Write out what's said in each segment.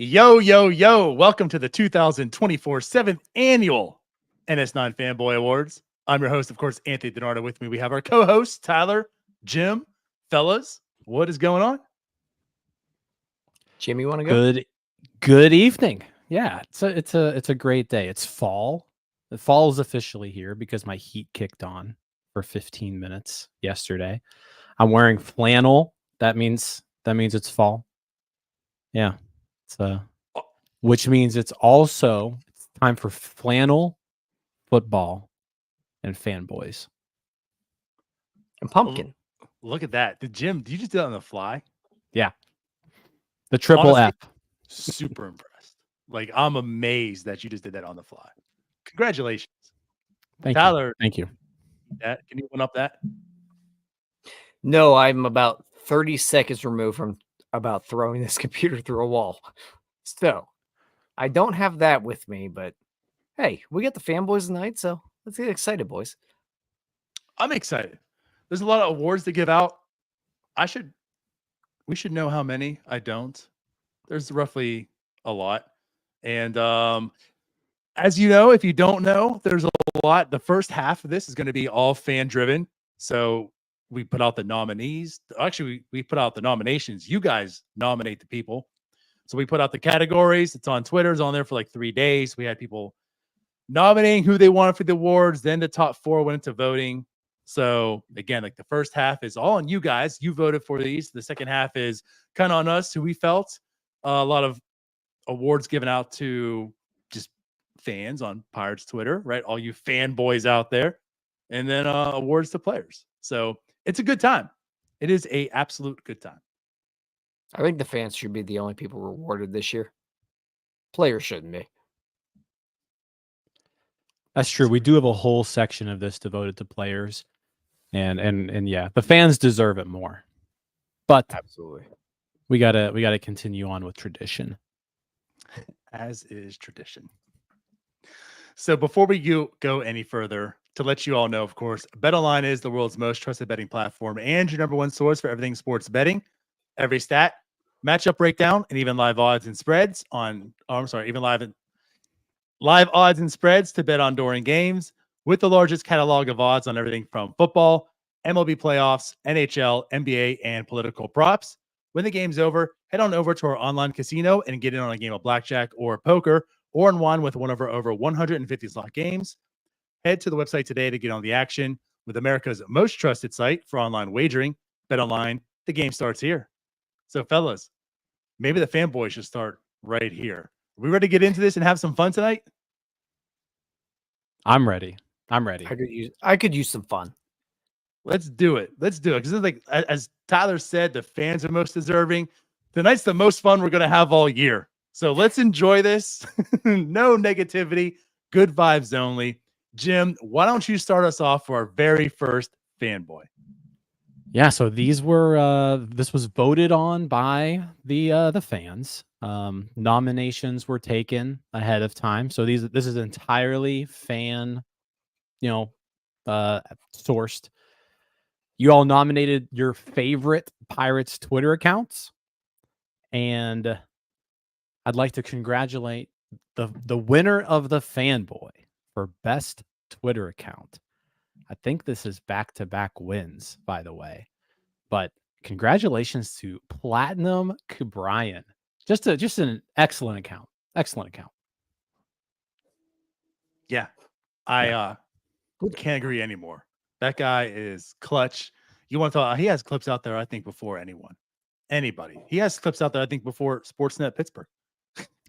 Yo, yo, yo. Welcome to the 2024 7th Annual NS9 Fanboy Awards. I'm your host, of course, Anthony DiNardo. With me, we have our co-hosts, Tyler, Jim. Fellas, what is going on? Jim, you want to go? Good evening. Yeah, it's a great day. It's fall. The fall is officially here because my heat kicked on for 15 minutes yesterday. I'm wearing flannel. That means it's fall. Yeah. It's which means it's time for flannel, football, and fanboys. And pumpkin. Look at that. Did you just do that on the fly? Yeah. The triple Honestly, F. Super impressed. Like, I'm amazed that you just did that on the fly. Congratulations. Tyler, Thank you. Can you one up that? No, I'm about 30 seconds removed from about throwing this computer through a wall. So I don't have that with me, but hey, we got the fanboys tonight, so let's get excited, boys. I'm excited. There's a lot of awards to give out. We should know how many. I don't. There's roughly a lot. And as you know, if you don't know, there's a lot. The first half of this is going to be all fan driven. So we put out the nominees. Actually, we put out the nominations. You guys nominate the people. So we put out the categories. It's on Twitter. It's on there for like 3 days. We had people nominating who they wanted for the awards. Then the top 4 went into voting. So again, like the first half is all on you guys. You voted for these. The second half is kind of on us, who we felt. A lot of awards given out to just fans on Pirates Twitter, right? All you fanboys out there. And then awards to players. So it's a good time. It is a absolute good time. I think the fans should be the only people rewarded this year. Players shouldn't be. That's true. We do have a whole section of this devoted to players. And yeah, the fans deserve it more. But Absolutely. we gotta continue on with tradition. As is tradition. So before we go any further, to let you all know, of course, BetOnline is the world's most trusted betting platform and your number one source for everything sports betting. Every stat, matchup breakdown, and even live odds and spreads live odds and spreads to bet on during games, with the largest catalog of odds on everything from football, MLB playoffs, NHL, NBA, and political props. When the game's over, head on over to our online casino and get in on a game of blackjack or poker, or unwind with one of our over 150 slot games. Head to the website today to get on the action with America's most trusted site for online wagering. BetOnline, the game starts here. So, fellas, maybe the fanboys should start right here. Are we ready to get into this and have some fun tonight? I'm ready. I could use some fun. Let's do it. Because it's like, as Tyler said, the fans are most deserving. Tonight's the most fun we're going to have all year. So let's enjoy this. No negativity, good vibes only. Jim, why don't you start us off for our very first fanboy? Yeah, so this was voted on by the fans. Nominations were taken ahead of time. So this is entirely fan, sourced. You all nominated your favorite Pirates Twitter accounts, and I'd like to congratulate the winner of the fanboy for best Twitter account. I think this is back-to-back wins, by the way. But congratulations to Platinum Cabrian. Just an excellent account. Excellent account. Yeah. I can't agree anymore. That guy is clutch. You want to talk? He has clips out there, I think, before anybody. He has clips out there, I think, before Sportsnet Pittsburgh.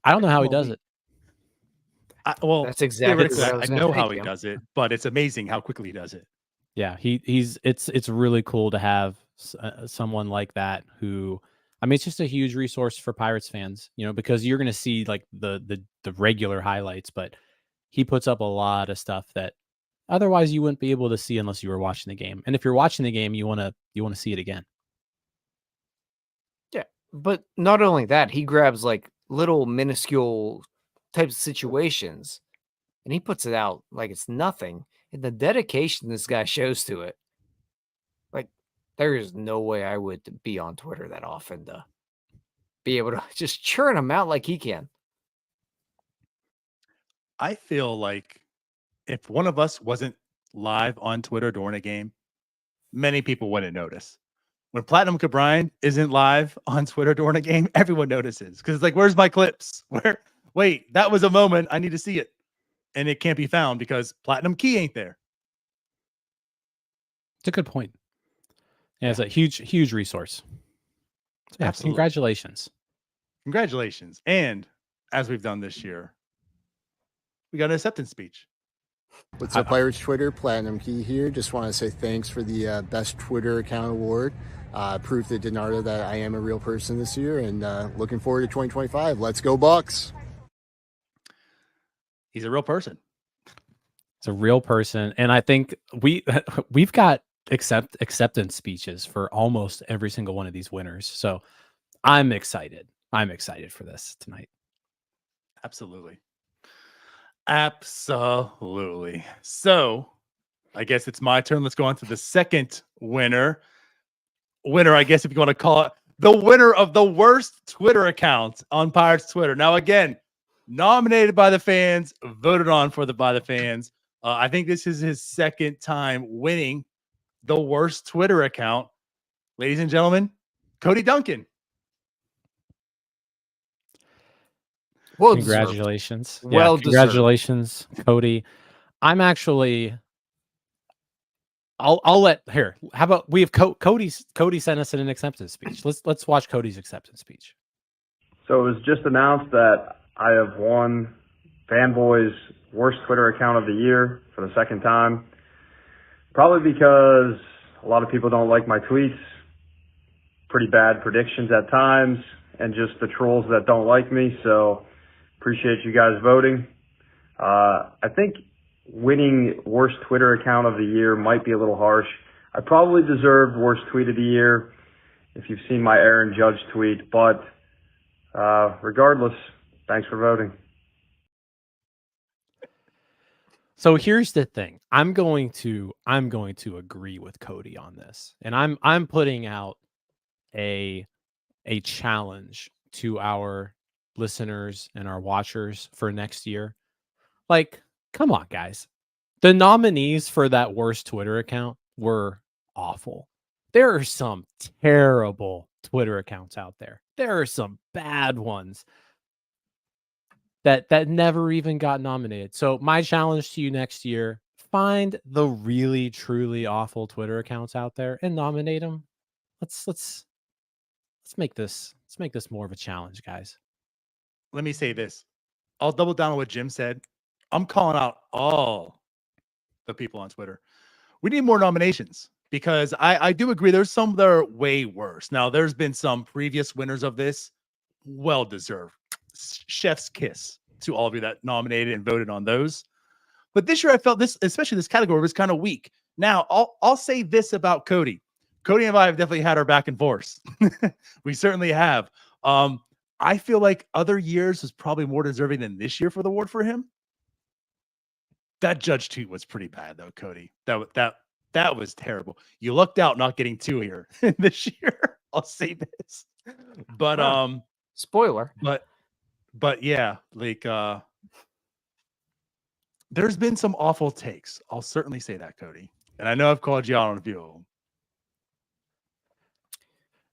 I don't know how he does it. That's exactly I know how he does it, but it's amazing how quickly he does it. Yeah, it's really cool to have someone like that who, I mean, it's just a huge resource for Pirates fans, because you're going to see like the regular highlights, but he puts up a lot of stuff that otherwise you wouldn't be able to see unless you were watching the game. And if you're watching the game, you want to see it again. Yeah, but not only that, he grabs like little minuscule types of situations and he puts it out like it's nothing. And the dedication this guy shows to it, like, there is no way I would be on Twitter that often to be able to just churn them out like he can. I feel like if one of us wasn't live on Twitter during a game, many people wouldn't notice. When Platinum Cabrine isn't live on Twitter during a game, everyone notices because it's like, where's my clips? Wait, that was a moment. I need to see it. And it can't be found because Platinum Key ain't there. It's a good point. Yeah, it's a huge resource. So yeah, Absolutely. congratulations. Congratulations. And as we've done this year, we got an acceptance speech. What's up, Pirates Twitter? Platinum Key here. Just want to say thanks for the Best Twitter Account Award. Proof to Donardo that I am a real person this year, and looking forward to 2025. Let's go, Bucks! He's a real person. It's a real person, and I think we've got acceptance speeches for almost every single one of these winners. So I'm excited. I'm excited for this tonight. Absolutely. Absolutely. So I guess it's my turn. Let's go on to the second winner. I guess if you want to call it the winner of the worst Twitter account on Pirates Twitter. Now, again, nominated by the fans, voted on by the fans. I think this is his second time winning the worst Twitter account. Ladies and gentlemen, Cody Duncan. Well, Congratulations. Well yeah, congratulations, Cody. I'm actually I'll let here. How about we have Cody sent us an acceptance speech. Let's watch Cody's acceptance speech. So it was just announced that I have won Fanboy's worst Twitter account of the year for the second time. Probably because a lot of people don't like my tweets, pretty bad predictions at times, and just the trolls that don't like me. So appreciate you guys voting. I think winning worst Twitter account of the year might be a little harsh. I probably deserved worst tweet of the year if you've seen my Aaron Judge tweet, but regardless, thanks for voting. So here's the thing. I'm going to agree with Cody on this. And I'm putting out a challenge to our listeners and our watchers for next year. Like, come on, guys. The nominees for that worst Twitter account were awful. There are some terrible Twitter accounts out there. There are some bad ones that never even got nominated. So my challenge to you next year, find the really truly awful Twitter accounts out there and nominate them. Let's make this more of a challenge, guys. Let me say this. I'll double down on what Jim said. I'm calling out all the people on Twitter. We need more nominations because I do agree there's some that are way worse. Now, there's been some previous winners of this, well-deserved. Chef's kiss to all of you that nominated and voted on those. But this year I felt this, especially this category, was kind of weak. Now, I'll say this about Cody. Cody and I have definitely had our back and forth. We certainly have. I feel like other years was probably more deserving than this year for the award for him. That Judge tweet was pretty bad, though, Cody. That was terrible. You lucked out not getting 2 here this year. I'll say this, but spoiler. But yeah, like there's been some awful takes. I'll certainly say that, Cody. And I know I've called you out on a few of them.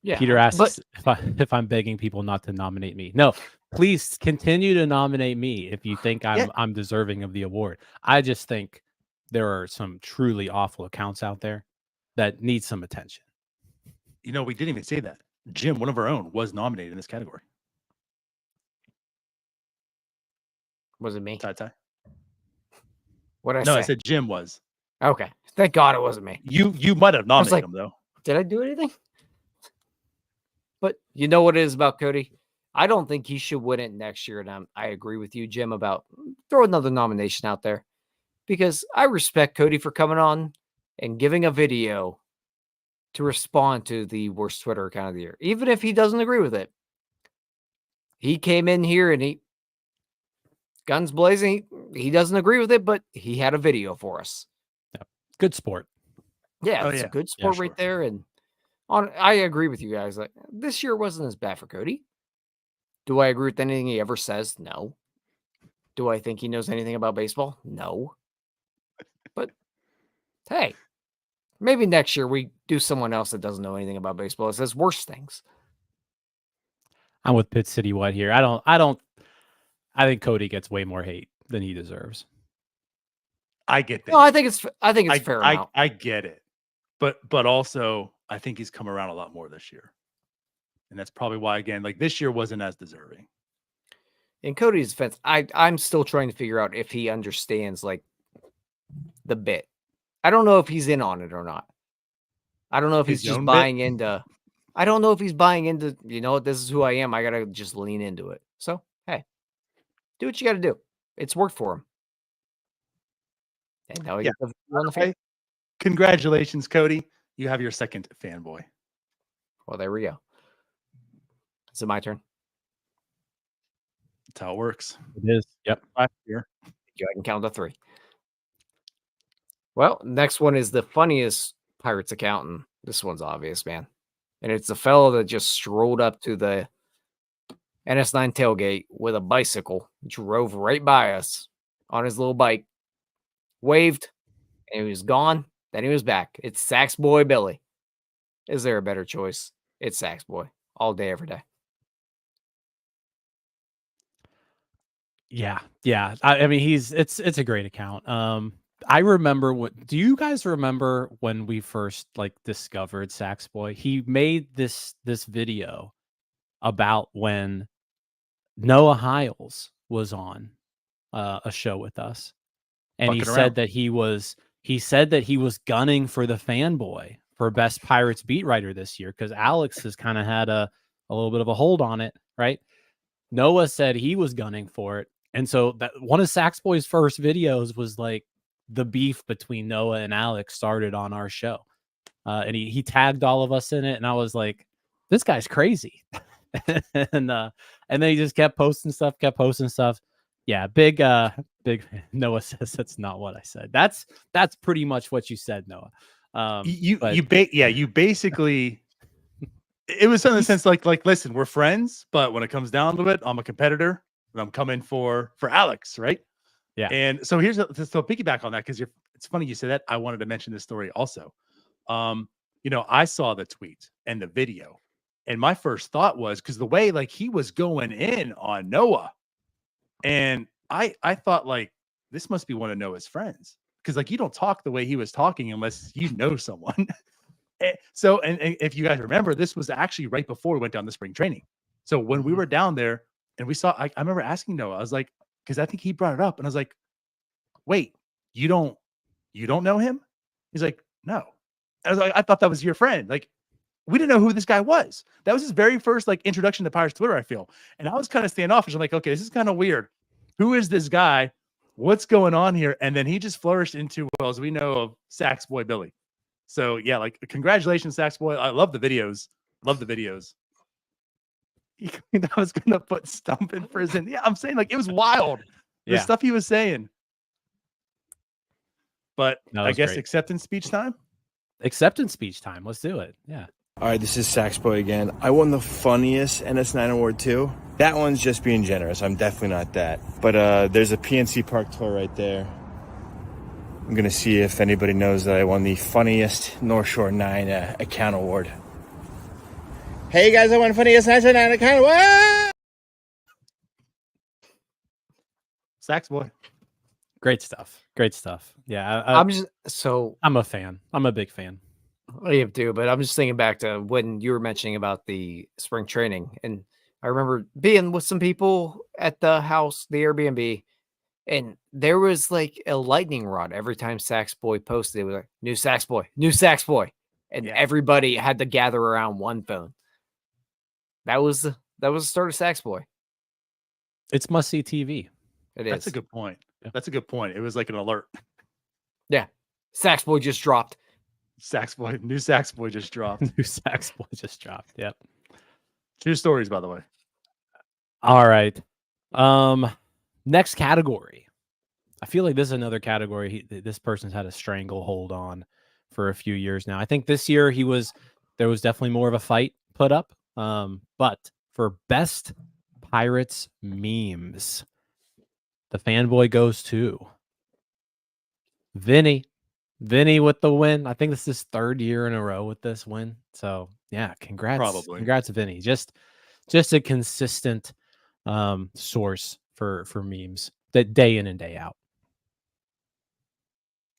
Yeah, Peter asks if I'm begging people not to nominate me. No, please continue to nominate me if you think I'm deserving of the award. I just think there are some truly awful accounts out there that need some attention. You know, we didn't even say that. Jim, one of our own, was nominated in this category. Was it me? Ty. What did I say? I said Jim was. Okay. Thank God it wasn't me. You might have nominated him, though. Did I do anything? But you know what it is about Cody? I don't think he should win it next year. And I agree with you, Jim, about throw another nomination out there. Because I respect Cody for coming on and giving a video to respond to the worst Twitter account of the year. Even if he doesn't agree with it. He came in here and he guns blazing. He doesn't agree with it, but he had a video for us. Yeah. Good sport. Yeah, it's a good sport right there. And I agree with you guys. Like this year wasn't as bad for Cody. Do I agree with anything he ever says? No. Do I think he knows anything about baseball? No. But hey, maybe next year we do someone else that doesn't know anything about baseball. It says worse things. I'm with Pitt City White here. I think Cody gets way more hate than he deserves. I get that. No, I think it's fair amount. I get it. But also I think he's come around a lot more this year. And that's probably why, again, like this year wasn't as deserving. In Cody's defense, I'm still trying to figure out if he understands like the bit. I don't know if he's in on it or not. I don't know if he's just buying into. I don't know if he's buying into, you know what, this is who I am. I got to just lean into it. So, hey, do what you got to do. It's worked for him. And now he gets on the face. Congratulations, Cody. You have your second fanboy. Well, there we go. Is it my turn? That's how it works. It is. Yep. Last year. I can count to 3. Well, next one is the funniest Pirates account, and this one's obvious, man. And it's the fellow that just strolled up to the NS9 tailgate with a bicycle, drove right by us on his little bike, waved, and he was gone. Then he was back. It's Sax Boy Billy. Is there a better choice? It's Sax Boy all day, every day. Yeah. I mean, it's a great account. I remember do you guys remember when we first like discovered Sax Boy? He made this video about when Noah Hiles was on a show with us. And he said that he was gunning for the Fanboy for best Pirates beat writer this year because Alex has kind of had a little bit of a hold on it, right? Noah said he was gunning for it. And so that one of Sax Boy's first videos was like the beef between Noah and Alex started on our show. And he tagged all of us in it. And I was like, this guy's crazy. and then he just kept posting stuff. Yeah. Big Noah says that's not what I said. That's pretty much what you said, Noah. You basically, it was in the sense like, listen, we're friends, but when it comes down to it, I'm a competitor and I'm coming for Alex. Right. Yeah. And so here's so piggyback on that. Cause it's funny you said that. I wanted to mention this story also. I saw the tweet and the video and my first thought was, cause the way like he was going in on Noah and I thought like, this must be one of Noah's friends. Cause like, you don't talk the way he was talking unless you know someone. So, and if you guys remember, this was actually right before we went down to spring training. So when we were down there and we saw, I remember asking Noah, I was like, because I think he brought it up, and I was like, wait, you don't know him? He's like, no. I was like, I thought that was your friend. Like, we didn't know who this guy was. That was his very first like introduction to Pirates Twitter, I feel. And I was kind of standoffish. I'm like, okay, this is kind of weird. Who is this guy? What's going on here? And then he just flourished into, well, as we know, of Sax Boy Billy. So yeah, like congratulations, Sax Boy. I love the videos. I was gonna put Stump in prison. Yeah, I'm saying like it was wild. The stuff he was saying. But I guess great. Acceptance speech time. Let's do it. Yeah. All right, this is Sax Boy again. I won the funniest NS9 award too. That one's just being generous. I'm definitely not that. But there's a PNC Park tour right there. I'm going to see if anybody knows that I won the funniest North Shore 9 account award. Hey guys, I won funniest North Shore 9 account award! Sax Boy. Great stuff. Yeah. I'm a fan. I'm a big fan. I am too, but I'm just thinking back to when you were mentioning about the spring training. And I remember being with some people at the house, the Airbnb, and there was like a lightning rod every time Sax Boy posted. It was like, new Sax Boy. And everybody had to gather around one phone. That was the start of Sax Boy. It's must-see TV. That's a good point. That's a good point. It was like an alert. Yeah. Sax Boy just dropped. New Sax Boy just dropped. Yep. True stories, by the way. All right. Next category. I feel like this is another category this person's had a stranglehold on for a few years now. I think this year there was definitely more of a fight put up. But for best Pirates memes. The fanboy goes to Vinny. Vinny with the win. I think this is his 3rd year in a row with this win. So yeah, congrats. Probably. Congrats, Vinny. Just a consistent source for memes that day in and day out.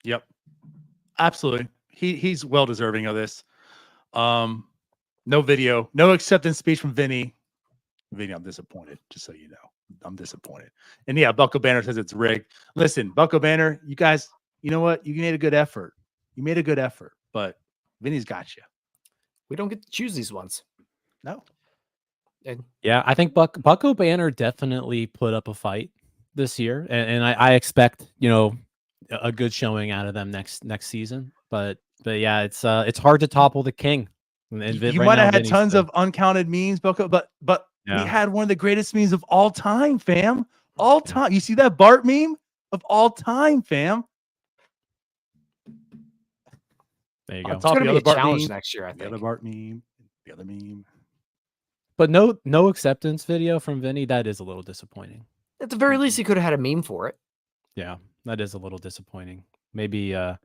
Yep. Absolutely. He's well deserving of this. No video, no acceptance speech from Vinny. Vinny, I'm disappointed, just so you know. I'm disappointed. And yeah, Bucko Banner says it's rigged. Listen, Bucko Banner, you guys, you know what? You made a good effort. You made a good effort, but Vinny's got you. We don't get to choose these ones. No. And Yeah, I think Bucko Banner definitely put up a fight this year, and I expect, you know, a good showing out of them next season. But yeah, it's hard to topple the king. And You might have had tons of uncounted memes, Bucko, but Yeah. we had one of the greatest memes of all time, fam. All time. You see that Bart meme of all time, fam? There you On go. it's top going of to the be a other Bart challenge meme, next year, I the think. other Bart meme, the other meme. But no acceptance video from Vinny. That is a little disappointing. At the very least, he could have had a meme for it. Yeah, that is a little disappointing. Maybe yeah.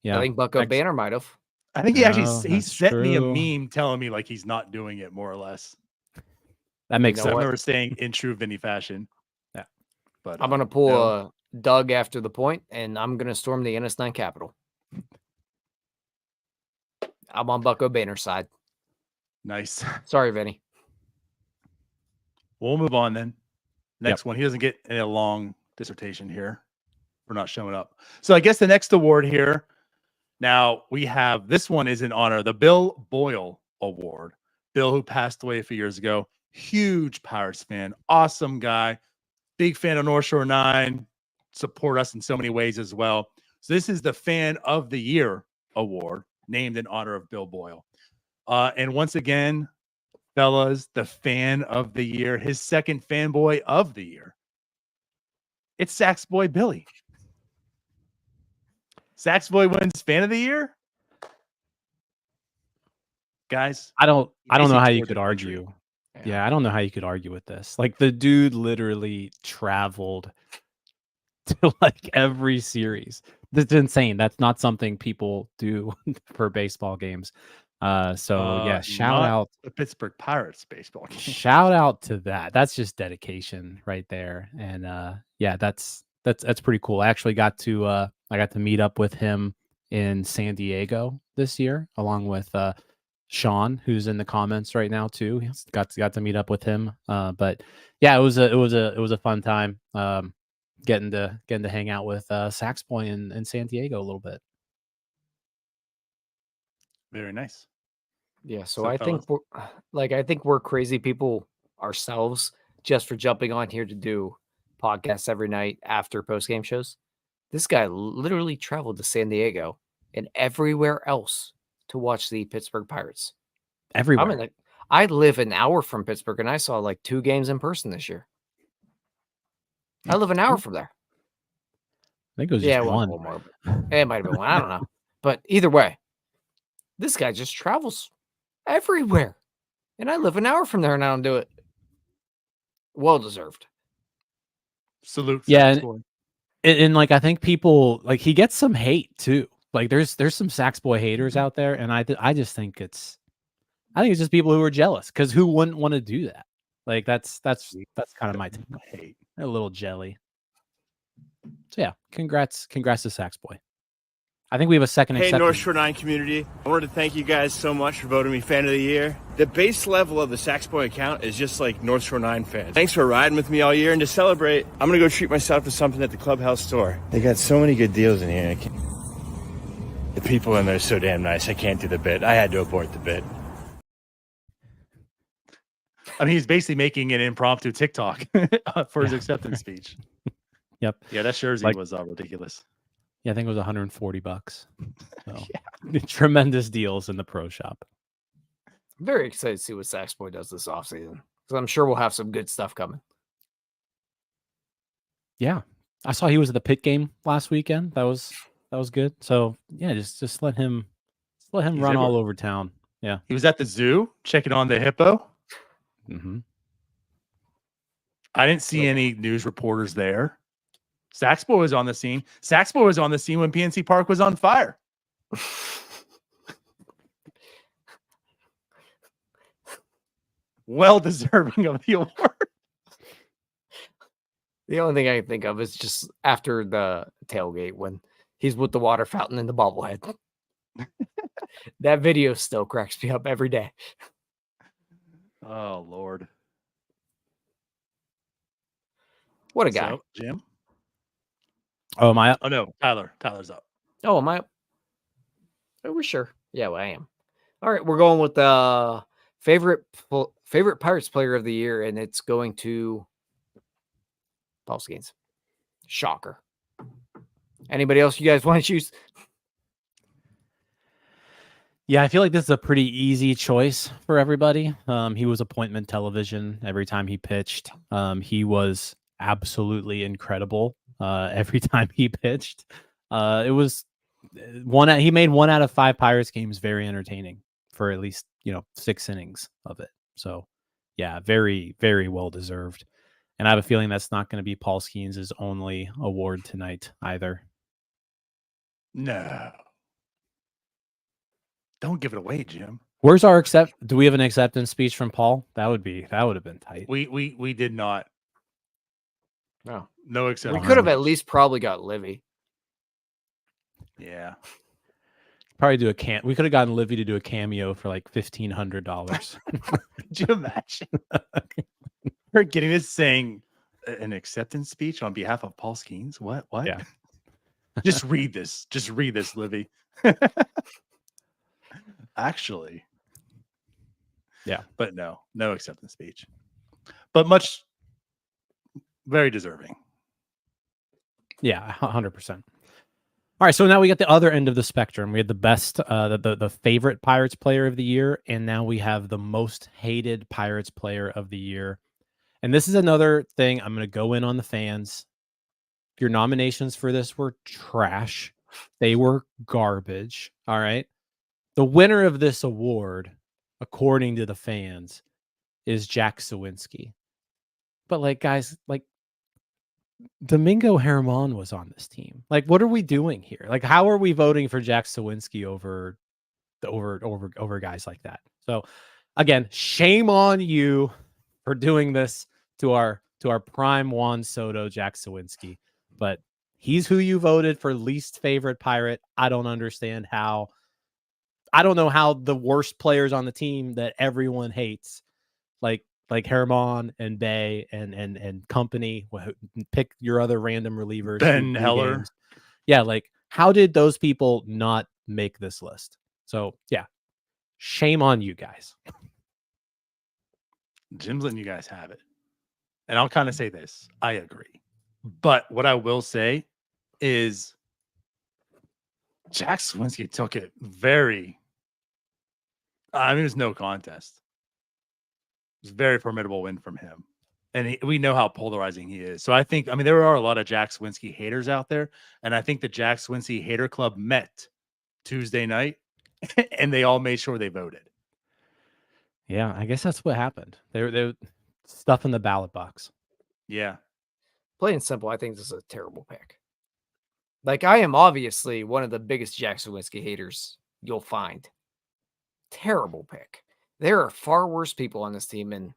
I think Bucko next- Banner might have. I think he actually No, he that's sent me a true. meme telling me like he's not doing it, more or less. That makes You So know I sense. remember saying in true Vinny fashion. Yeah. But I'm going to pull no. a Doug after the point, and I'm going to storm the NS9 Capitol. I'm on Bucko Banner's side. Nice. Sorry, Vinny. We'll move on then. Next one. He doesn't get a long dissertation here for not showing up. So I guess the next award here. Now we have this one is in honor of the Bill Boyle Award. Bill, who passed away a few years ago, huge Pirates fan, awesome guy, big fan of North Shore 9, support us in so many ways as well. So this is the Fan of the Year Award, named in honor of Bill Boyle. And once again, fellas, the Fan of the Year, his second Fanboy of the Year. It's Sax Boy Billy. Sax Boy wins Fan of the Year. Guys, I don't know how you toured could the country. argue. Yeah, I don't know how you could argue with this. Like the dude literally traveled to like every series. That's insane. That's not something people do for baseball games. So yeah, shout not out the Pittsburgh Pirates baseball game. shout out to that. That's just dedication right there. And yeah, that's pretty cool. I actually got to meet up with him in San Diego this year, along with Sean, who's in the comments right now too. He's got to meet up with him. But yeah, it was a fun time. Getting to hang out with Sax Boy in San Diego a little bit. Very nice. Yeah, so So, I think I think we're crazy people ourselves just for jumping on here to do podcasts every night after post-game shows. This guy literally traveled to San Diego and everywhere else to watch the Pittsburgh Pirates. Everywhere. I live an hour from Pittsburgh, and I saw like 2 games in person this year. I live an hour from there. I think it was Yeah, just one. one more. It might have been one. I don't know. But either way, this guy just travels everywhere. And I live an hour from there and I don't do it. Well deserved. Salute. Yeah, Sax Boy. And like I think people like he gets some hate too. Like there's some Sax Boy haters out there, and I just think it's just people who are jealous, because who wouldn't want to do that? Like that's kind of my take. Hate. A little jelly. So yeah, congrats to Sax Boy. I think we have a second Hey, acceptance. North Shore 9 community. I wanted to thank you guys so much for voting me Fan of the Year. The base level of the Sax Boy account is just like North Shore 9 fans. Thanks for riding with me all year, and to celebrate, I'm going to go treat myself to something at the Clubhouse store. They got so many good deals in here. The people in there are so damn nice. I can't do the bit. I had to abort the bit. I mean, he's basically making an impromptu TikTok for his acceptance speech. Yep. Yeah, that jersey Like- was ridiculous. Yeah, I think it was $140. So, tremendous deals in the pro shop. I'm very excited to see what Sax Boy does this offseason. Because I'm sure we'll have some good stuff coming. Yeah, I saw he was at the Pit game last weekend. That was good. So yeah, just let him He's run all everywhere. over town. Yeah. He was at the zoo checking on the hippo. Mm-hmm. I didn't see any news reporters there. Saxboy was on the scene. Saxboy was on the scene when PNC Park was on fire. Well deserving of the award. The only thing I can think of is just after the tailgate when he's with the water fountain and the bobblehead. That video still cracks me up every day. Oh, Lord. What a guy. So, Jim? Oh, am I up? Oh, no. Tyler's up. Oh, am I up? Are we sure? Yeah, well, I am. All right, we're going with the favorite Pirates player of the year, and it's going to Paul Skeens. Shocker. Anybody else you guys want to choose? Yeah, I feel like this is a pretty easy choice for everybody. He was appointment television every time he pitched. He was absolutely incredible every time he pitched. It was he made 1 out of 5 Pirates games very entertaining for at least 6 innings of it. So yeah, very, very well deserved. And I have a feeling that's not going to be Paul Skeens' only award tonight either. No. Don't give it away, Jim. Where's our do we have an acceptance speech from Paul? That would have been tight. We did not. No We acceptance. could have at least probably got Livy. Yeah. Probably do we could have gotten Livy to do a cameo for like $1,500. Could you imagine? We're getting this saying an acceptance speech on behalf of Paul Skeens. What? Yeah. Just read this. Just read this, Livy. Actually. Yeah. But no acceptance speech. But very deserving. Yeah, 100%. All right, so now we get the other end of the spectrum. We had the best, the favorite Pirates player of the year, and now we have the most hated Pirates player of the year. And this is another thing I'm going to go in on the fans. Your nominations for this were trash. They were garbage. All right. The winner of this award, according to the fans, is Jack Sawinski. But guys, Domingo Herman was on this team. What are we doing here? How are we voting for Jack Sawinski over guys like that? So again, shame on you for doing this to our prime Juan Soto, Jack Sawinski. But he's who you voted for least favorite Pirate. I don't understand how. I don't know how the worst players on the team that everyone hates, like Herman and Bay and company, pick your other random relievers. Ben Heller. Games. Yeah, how did those people not make this list? So yeah, shame on you guys. Jim's letting you guys have it. And I'll kind of say this. I agree. But what I will say is Jack Sawinski took it very... it was no contest. It was a very formidable win from him. And we know how polarizing he is. So I think, there are a lot of Jack Sawinski haters out there. And I think the Jack Sawinski Hater Club met Tuesday night and they all made sure they voted. Yeah, I guess that's what happened. They stuff in the ballot box. Yeah. Plain and simple, I think this is a terrible pick. I am obviously one of the biggest Jack Sawinski haters you'll find. Terrible pick. There are far worse people on this team and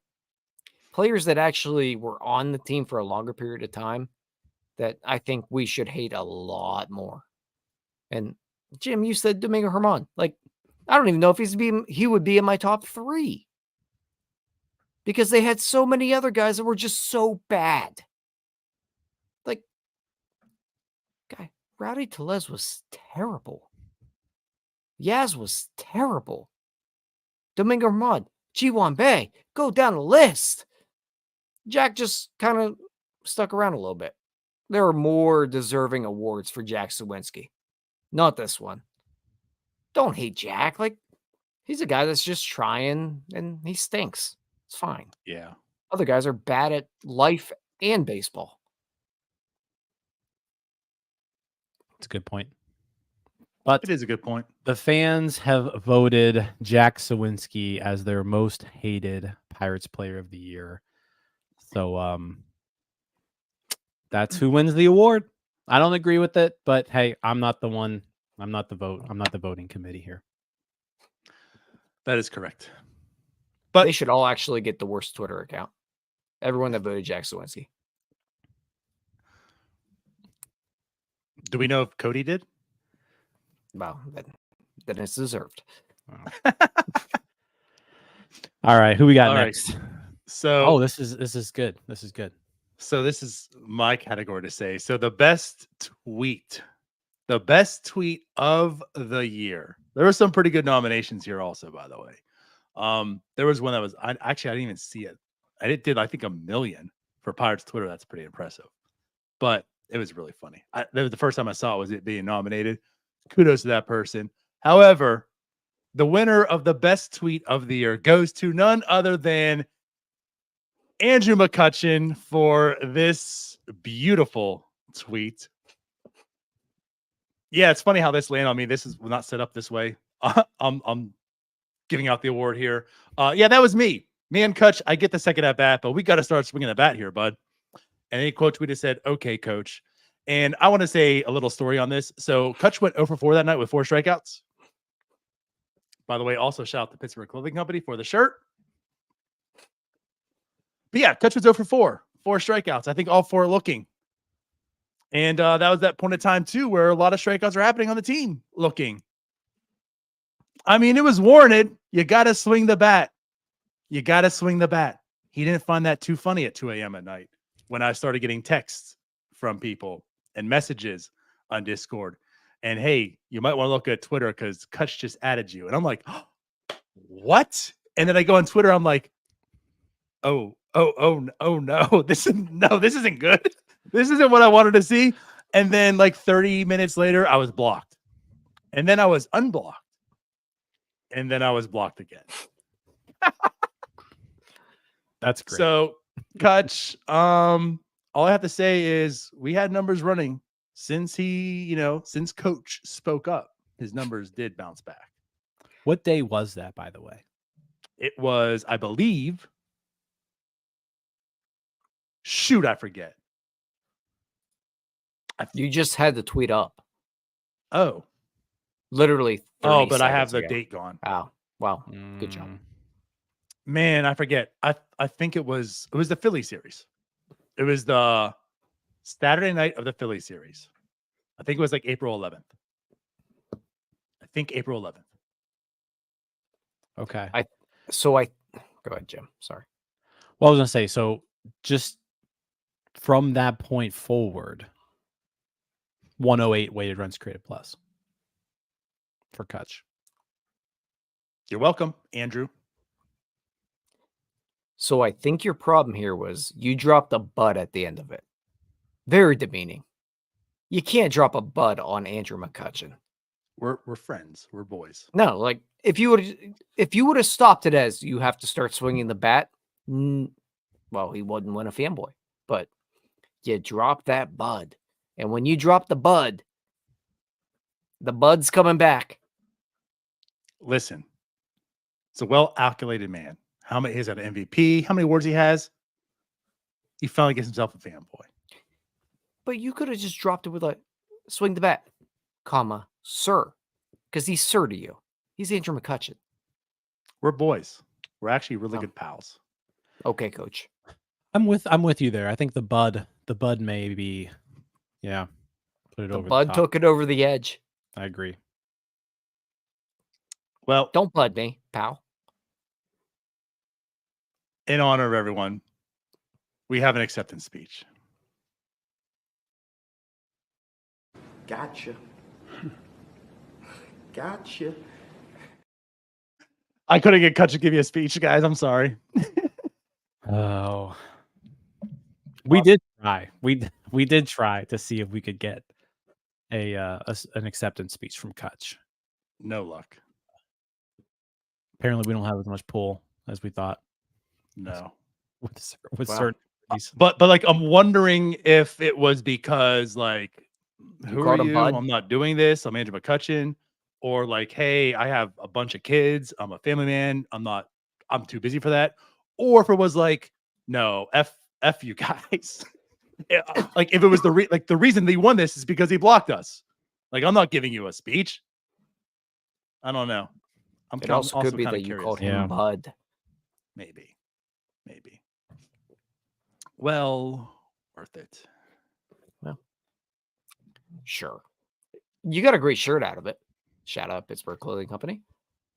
players that actually were on the team for a longer period of time that I think we should hate a lot more. And Jim, you said Domingo Herman. I don't even know if he would be in my top 3 because they had so many other guys that were just so bad. Rowdy Tellez was terrible. Yaz was terrible. Domingo Herman, G1 Bay, go down the list. Jack just kind of stuck around a little bit. There are more deserving awards for Jack Sawinski. Not this one. Don't hate Jack. He's a guy that's just trying and he stinks. It's fine. Yeah. Other guys are bad at life and baseball. It's a good point. But It is a good point. The fans have voted Jack Sawinski as their most hated Pirates player of the year. So that's who wins the award. I don't agree with it, but hey, I'm not the one. I'm not the vote. I'm not the voting committee here. That is correct. They should all actually get the worst Twitter account. Everyone that voted Jack Sawinski. Do we know if Cody did? Wow, then it's deserved. All right, who we got All right. next? So, this is good. This is good. So this is my category to say. So the best tweet of the year. There were some pretty good nominations here, also, by the way. There was one that was I didn't even see it. I think 1 million for Pirates Twitter. That's pretty impressive, but it was really funny. That was the first time I saw it, was it being nominated. Kudos to that person. However, the winner of the best tweet of the year goes to none other than Andrew McCutcheon for this beautiful tweet. Yeah, it's funny how this landed on me. This is not set up this way. I'm giving out the award here. Yeah, that was me. Me and Kutch, I get the second at bat, but we got to start swinging the bat here, bud. And he quote tweeted, said, "Okay, coach." And I want to say a little story on this. So Kutch went 0 for 4 that night with 4 strikeouts. By the way, also shout out to Pittsburgh Clothing Company for the shirt. But yeah, Kutch was 0 for 4 strikeouts. I think all 4 looking. And that was that point in time, too, where a lot of strikeouts are happening on the team looking. I mean, it was warranted. You got to swing the bat. You got to swing the bat. He didn't find that too funny at 2 a.m. at night when I started getting texts from people and messages on Discord. And, hey, you might want to look at Twitter because Kutch just added you. And I'm like, oh, what? And then I go on Twitter. I'm like, oh no, this isn't good. This isn't what I wanted to see. And then like 30 minutes later, I was blocked. And then I was unblocked. And then I was blocked again. That's great. So, Kutch, all I have to say is we had numbers running since since Coach spoke up. His numbers did bounce back. What day was that, by the way? It was, I believe, shoot, I forget. You just had the tweet up. Oh. Literally 30 Oh, but I have seconds the ago. date gone. Oh, wow. Good job. Man, I forget. I think it was the Philly series. It was the Saturday night of the Philly series. I think it was like April 11th. I think April 11th. Okay. Go ahead, Jim. Sorry. Well, I was going to say, so just from that point forward, 108 weighted runs created plus for Kutch. You're welcome, Andrew. So I think your problem here was you dropped a bud at the end of it. Very demeaning. You can't drop a bud on Andrew McCutcheon. We're friends. We're boys. No, like if you would have stopped it as you have to start swinging the bat, well, he wouldn't win a fanboy. But you drop that bud, and when you drop the bud's coming back. Listen, it's a well-calculated man. How many he's got an MVP? How many awards he has? He finally gets himself a fanboy. But you could have just dropped it with a swing the bat, comma, sir. Because he's sir to you. He's Andrew McCutcheon. We're boys. We're actually really good pals. Okay, coach. I'm with you there. I think the bud may be, yeah. Put it The over bud the top. took it over the edge. I agree. Well, Don't bud me, pal. in honor of everyone, we have an acceptance speech. Gotcha. Gotcha. I couldn't get Kutch to give you a speech, guys. I'm sorry. Oh, we did try. We did try to see if we could get an acceptance speech from Kutch. No luck. Apparently, we don't have as much pull as we thought. No. With Wow. certain. But like I'm wondering if it was because like who called are him you? bud? I'm not doing this. I'm Andrew McCutcheon. Or like, hey, I have a bunch of kids. I'm a family man. I'm too busy for that. Or if it was like, no, F F you guys. Yeah, like if it was the reason they won this is because he blocked us. Like I'm not giving you a speech. I don't know. It also could be kinda that you curious. called him Yeah. Bud. Maybe. Well, worth it. Sure. You got a great shirt out of it. Shout out Pittsburgh Clothing Company.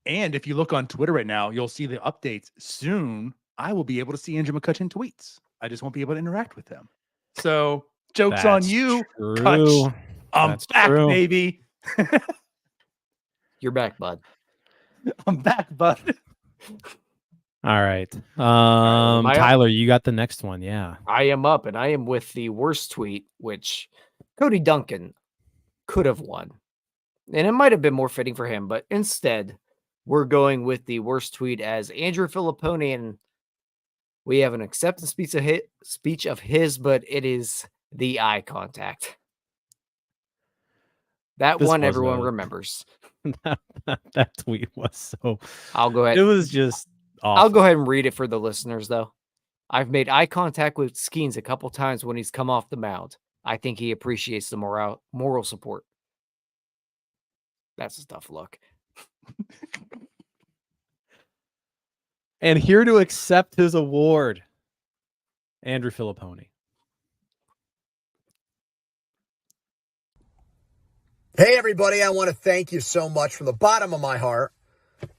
And if you look on Twitter right now, you'll see the updates soon. I will be able to see Andrew McCutcheon tweets. I just won't be able to interact with him. So joke's on That's you, true. Kutch. I'm That's back, true. baby. You're back, Bud. I'm back, bud. All right. am I up? Tyler, you got the next one. Yeah. I am up, and I am with the worst tweet, which Cody Duncan could have won. And it might have been more fitting for him, but instead, we're going with the worst tweet as Andrew Filipponi, and we have an acceptance speech of his, but it is the eye contact. That This one was everyone a- remembers. that tweet was so. I'll go ahead. It was just. Awful. I'll go ahead and read it for the listeners, though. I've made eye contact with Skeens a couple times when he's come off the mound. I think he appreciates the moral support. That's a tough look. And here to accept his award, Andrew Filipponi. Hey, everybody. I want to thank you so much from the bottom of my heart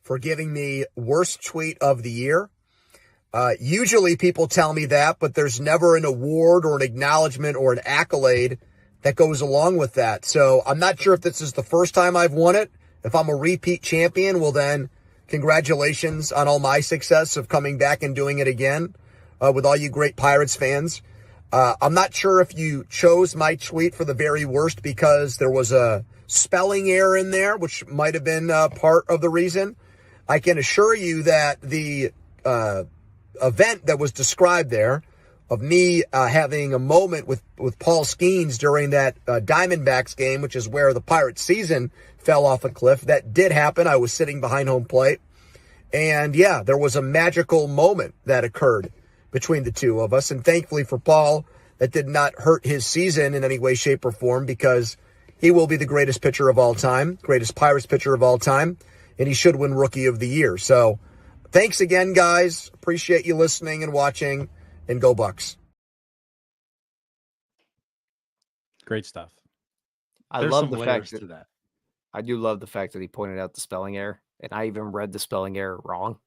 for giving me worst tweet of the year. Usually people tell me that, but there's never an award or an acknowledgement or an accolade that goes along with that. So I'm not sure if this is the first time I've won it. If I'm a repeat champion, well then, congratulations on all my success of coming back and doing it again with all you great Pirates fans. I'm not sure if you chose my tweet for the very worst because there was a spelling error in there, which might have been part of the reason. I can assure you that the event that was described there of me having a moment with Paul Skeens during that Diamondbacks game, which is where the Pirates season fell off a cliff, that did happen. I was sitting behind home plate. And yeah, there was a magical moment that occurred between the two of us. And thankfully for Paul, that did not hurt his season in any way, shape, or form because he will be the greatest pitcher of all time, greatest Pirates pitcher of all time, and he should win Rookie of the Year. So thanks again, guys. Appreciate you listening and watching, and go Bucks. Great stuff. I There's love some the layers fact to that that. I do love the fact that he pointed out the spelling error, and I even read the spelling error wrong.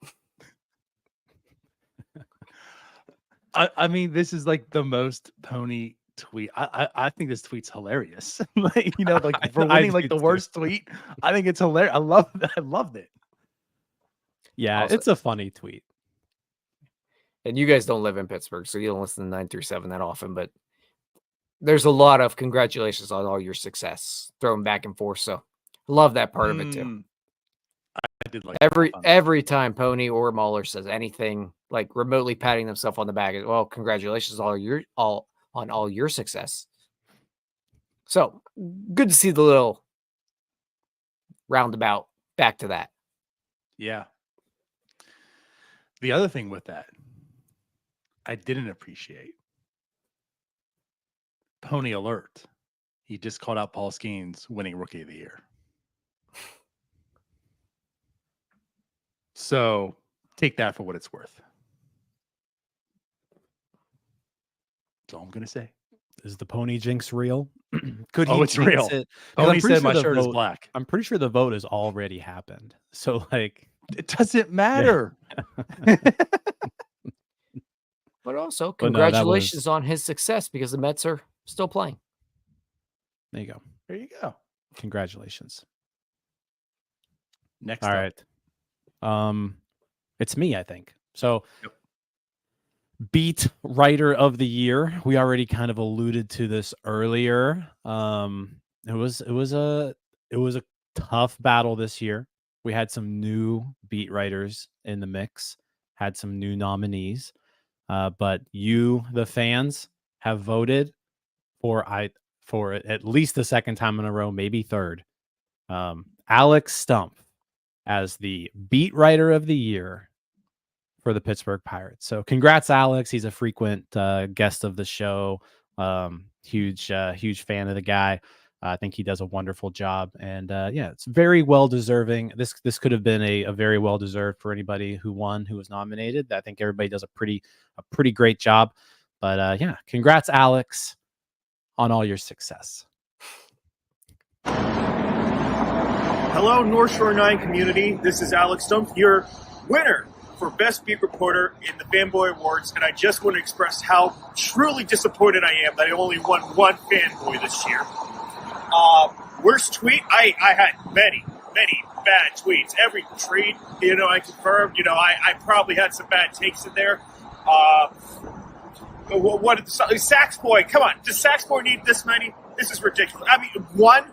I mean, this is like the most pony tweet. I think this tweet's hilarious. Like, you know, like for I winning like do the too. worst tweet, I think it's hilarious. I loved it. Yeah, Also- it's a funny tweet. And you guys don't live in Pittsburgh, so you don't listen to 937 that often, but there's a lot of congratulations on all your success thrown back and forth. So love that part of it too. I did like that one. Every time Pony or Mahler says anything like remotely patting themselves on the back, well, congratulations on all your success. So good to see the little roundabout back to that. Yeah. The other thing with that, I didn't appreciate. Pony alert. He just called out Paul Skeens winning Rookie of the Year. So take that for what it's worth. That's all I'm going to say. Is the pony jinx real? Could Oh, it's jinx real. it? 'Cause Pony I'm pretty said my the shirt is vote- black. I'm pretty sure the vote has already happened. So like, It doesn't matter. But also But no, that congratulations on his success because the Mets are still playing. there you go. There you go. Congratulations. Next All up. right. It's me, I think. So Yep. beat writer of the year. We already kind of alluded to this earlier. It was a tough battle this year. We had some new beat writers in the mix, had some new nominees. But you, the fans, have voted for at least the second time in a row, maybe third. Alex Stump as the beat writer of the year for the Pittsburgh Pirates. So congrats, Alex. He's a frequent guest of the show. Huge fan of the guy. I think he does a wonderful job, and yeah, it's very well deserving. This could have been a very well deserved for anybody who was nominated. I think everybody does a pretty great job. But yeah, congrats, Alex, on all your success. Hello, North Shore 9 community. This is Alex Stumpf, your winner for Best Beat Reporter in the Fanboy Awards, and I just want to express how truly disappointed I am that I only won one Fanboy this year. Worst tweet? I had many bad tweets. Every tweet, I confirmed. I probably had some bad takes in there. What did the Sax Boy? Come on, does Sax Boy need this many? This is ridiculous. I mean, one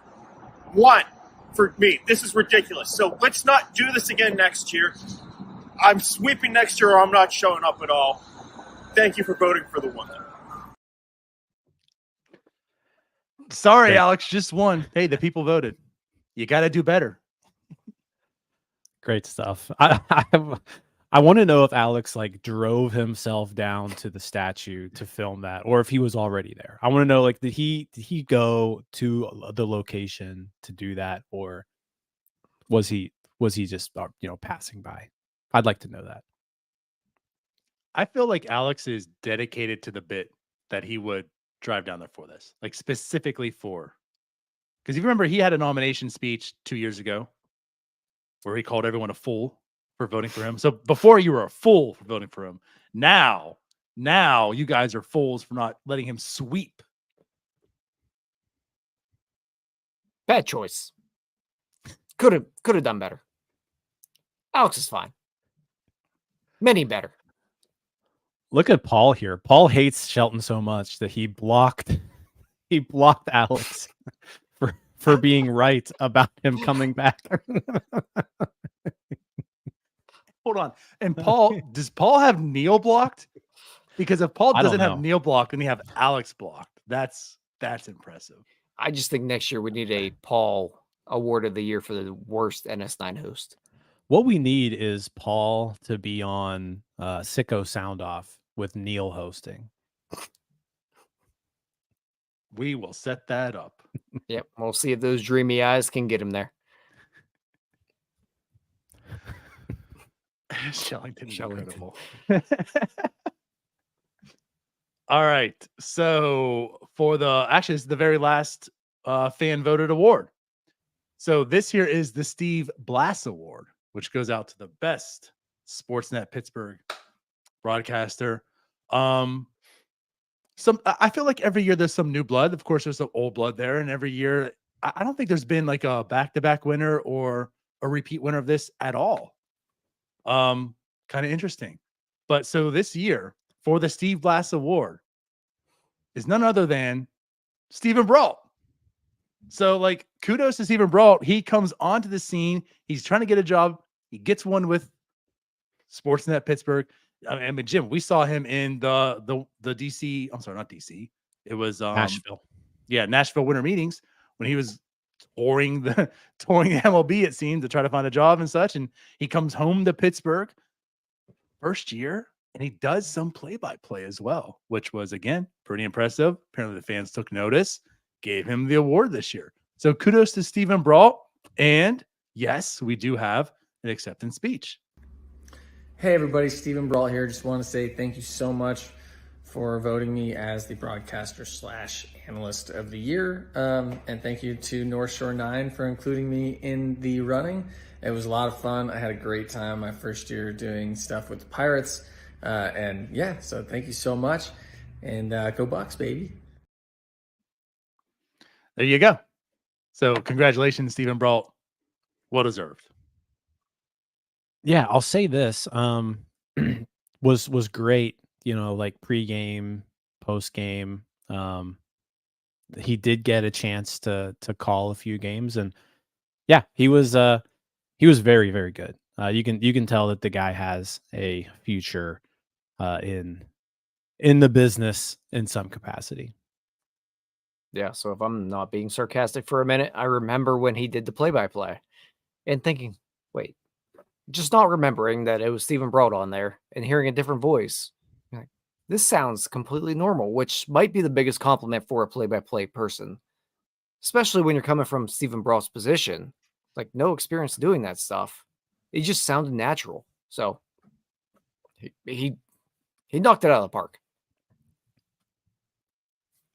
for me. This is ridiculous. So let's not do this again next year. I'm sweeping next year, or I'm not showing up at all. Thank you for voting for the one. Sorry, Alex, just one. Hey, the people voted. You got to do better. Great stuff. I want to know if Alex drove himself down to the statue to film that, or if he was already there. I want to know, did he go to the location to do that, or was he just passing by? I'd like to know that. I feel like Alex is dedicated to the bit that he would drive down there for this, specifically for, because you remember he had a nomination speech 2 years ago where he called everyone a fool for voting for him. So before you were a fool for voting for him, now you guys are fools for not letting him sweep. Bad choice. Could have done better. Alex is fine. Many better. Look at Paul here. Paul hates Shelton so much that he blocked Alex for being right about him coming back. Hold on. And Paul, does Paul have Neil blocked? Because if Paul doesn't have Neil blocked, then he have Alex blocked. That's impressive. I just think next year we need a Paul Award of the Year for the worst NS9 host. What we need is Paul to be on Sicko Sound Off with Neil hosting. We will set that up. Yep. We'll see if those dreamy eyes can get him there. Shellington. Incredible. All right. So this is the very last fan voted award. So this here is the Steve Blass Award, which goes out to the best Sportsnet Pittsburgh broadcaster. I feel like every year there's some new blood. Of course, there's some old blood there, and every year I don't think there's been a back-to-back winner or a repeat winner of this at all. Kind of interesting. But so this year for the Steve Blass Award is none other than Stephen Brault. So kudos to Stephen Brault. He comes onto the scene. He's trying to get a job. He gets one with Sportsnet Pittsburgh. I mean, Jim, we saw him in the DC. I'm sorry, not DC. It was Nashville. Yeah, Nashville winter meetings when he was touring the MLB, it seemed, to try to find a job and such. And he comes home to Pittsburgh first year, and he does some play-by-play as well, which was, again, pretty impressive. Apparently the fans took notice, gave him the award this year. So kudos to Stephen Brault. And yes, we do have an acceptance speech. Hey everybody, Stephen Brault here. Just want to say thank you so much for voting me as the broadcaster / analyst of the year. And thank you to North Shore 9 for including me in the running. It was a lot of fun. I had a great time my first year doing stuff with the Pirates. And yeah, so thank you so much. And go Bucks, baby. There you go. So congratulations, Stephen Brault. Well deserved. Yeah, I'll say this was great, pregame, postgame. He did get a chance to call a few games, and yeah, he was very, very good. You can tell that the guy has a future in the business in some capacity. Yeah, so if I'm not being sarcastic for a minute, I remember when he did the play-by-play and thinking, wait, just not remembering that it was Stephen Brault on there and hearing a different voice. You're like, this sounds completely normal, which might be the biggest compliment for a play-by-play person, especially when you're coming from Stephen Brault's position. Like, no experience doing that stuff. It just sounded natural. So he knocked it out of the park.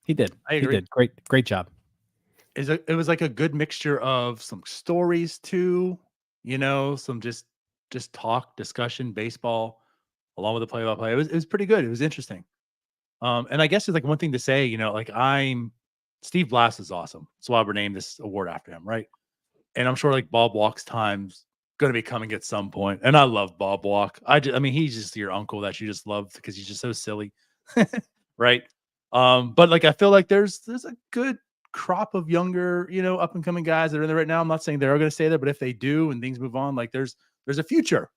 He did. I agree. He did. Great job. It was like a good mixture of some stories too, some just talk, discussion, baseball, along with the play-by-play. It was pretty good. It was interesting. And I guess it's like one thing to say, Steve Blass is awesome. That's why we're named this award after him, right? And I'm sure like Bob Walk's time's going to be coming at some point. And I love Bob Walk. I mean, he's just your uncle that you just love because he's just so silly, right? But like I feel like there's a good crop of younger, up and coming guys that are in there right now. I'm not saying they're going to stay there, but if they do and things move on, like there's a future.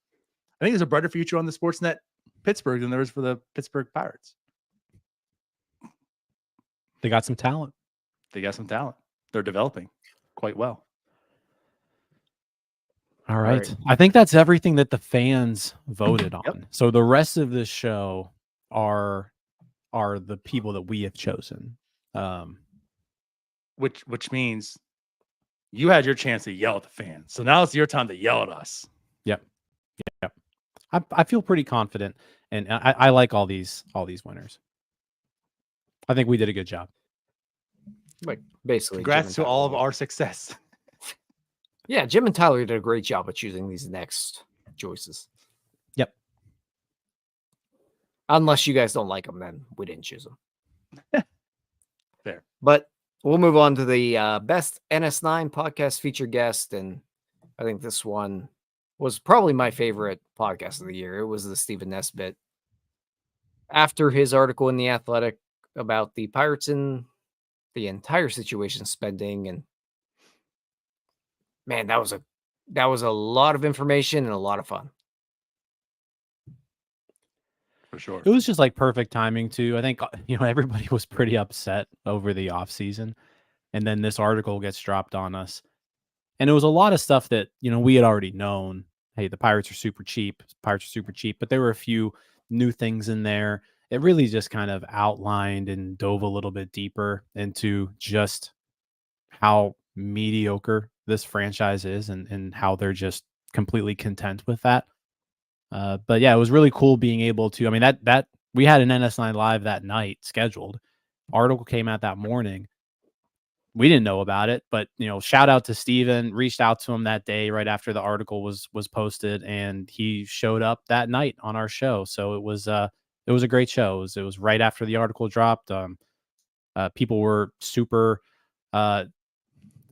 I think there's a brighter future on the Sportsnet Pittsburgh than there is for the Pittsburgh Pirates. They got some talent. They're developing quite well. All right. I think that's everything that the fans voted on. Yep. So the rest of this show are the people that we have chosen. Which means you had your chance to yell at the fans. So now it's your time to yell at us. Yep. I feel pretty confident, and I like all these winners. I think we did a good job. Like basically, congrats to all of our success. Yeah, Jim and Tyler did a great job of choosing these next choices. Yep. Unless you guys don't like them, then we didn't choose them. Fair. But we'll move on to the best NS9 podcast featured guest, and I think this one was probably my favorite podcast of the year. It was the Stephen Nesbitt. After his article in The Athletic about the Pirates and the entire situation spending, and man, that was a lot of information and a lot of fun. For sure. It was just like perfect timing too. I think everybody was pretty upset over the offseason, and then this article gets dropped on us. And it was a lot of stuff that, we had already known. Hey, the Pirates are super cheap. But there were a few new things in there. It really just kind of outlined and dove a little bit deeper into just how mediocre this franchise is and how they're just completely content with that. But yeah, it was really cool being able to, that we had an NS9 live that night scheduled. Article came out that morning. We didn't know about it, but shout out to Steven, reached out to him that day right after the article was posted, and he showed up that night on our show. So it was a great show. It was right after the article dropped. People were super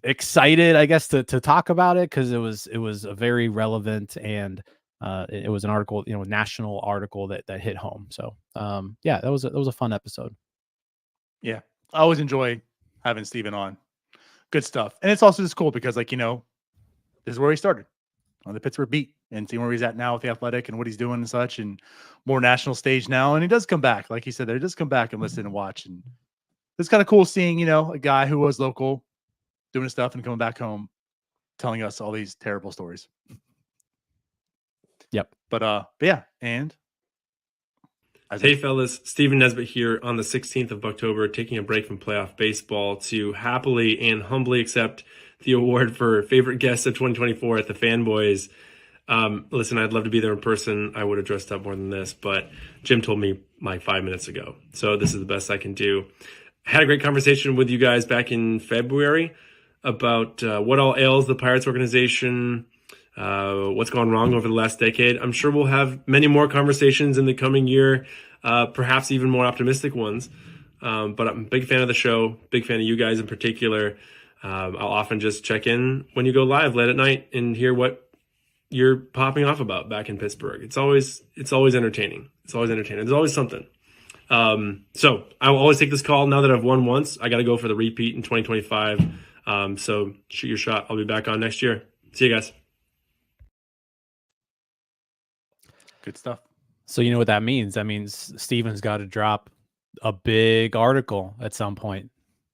excited, I guess, to talk about it because it was a very relevant and it was an article, national article that hit home. So yeah, that was a fun episode. Yeah, I always enjoy having Steven on. Good stuff. And it's also just cool because this is where he started on the Pittsburgh beat and seeing where he's at now with the Athletic and what he's doing and such, and more national stage now. And he does come back, like he said, he does come back and listen and watch. And it's kind of cool seeing, a guy who was local doing his stuff and coming back home, telling us all these terrible stories. Yep. But yeah. And hey fellas, Stephen Nesbitt here on the 16th of October, taking a break from playoff baseball to happily and humbly accept the award for favorite guest of 2024 at the Fanboys. Listen, I'd love to be there in person. I would have dressed up more than this, but Jim told me like 5 minutes ago. So this is the best I can do. I had a great conversation with you guys back in February about what all ails the Pirates organization, what's gone wrong over the last decade. I'm sure we'll have many more conversations in the coming year, perhaps even more optimistic ones. But I'm a big fan of the show, big fan of you guys in particular. I'll often just check in when you go live late at night and hear what you're popping off about back in Pittsburgh. It's always entertaining. There's always something. So I will always take this call now that I've won once. I got to go for the repeat in 2025. So shoot your shot. I'll be back on next year. See you guys. good stuff. So you know what that means? That means Steven's got to drop a big article at some point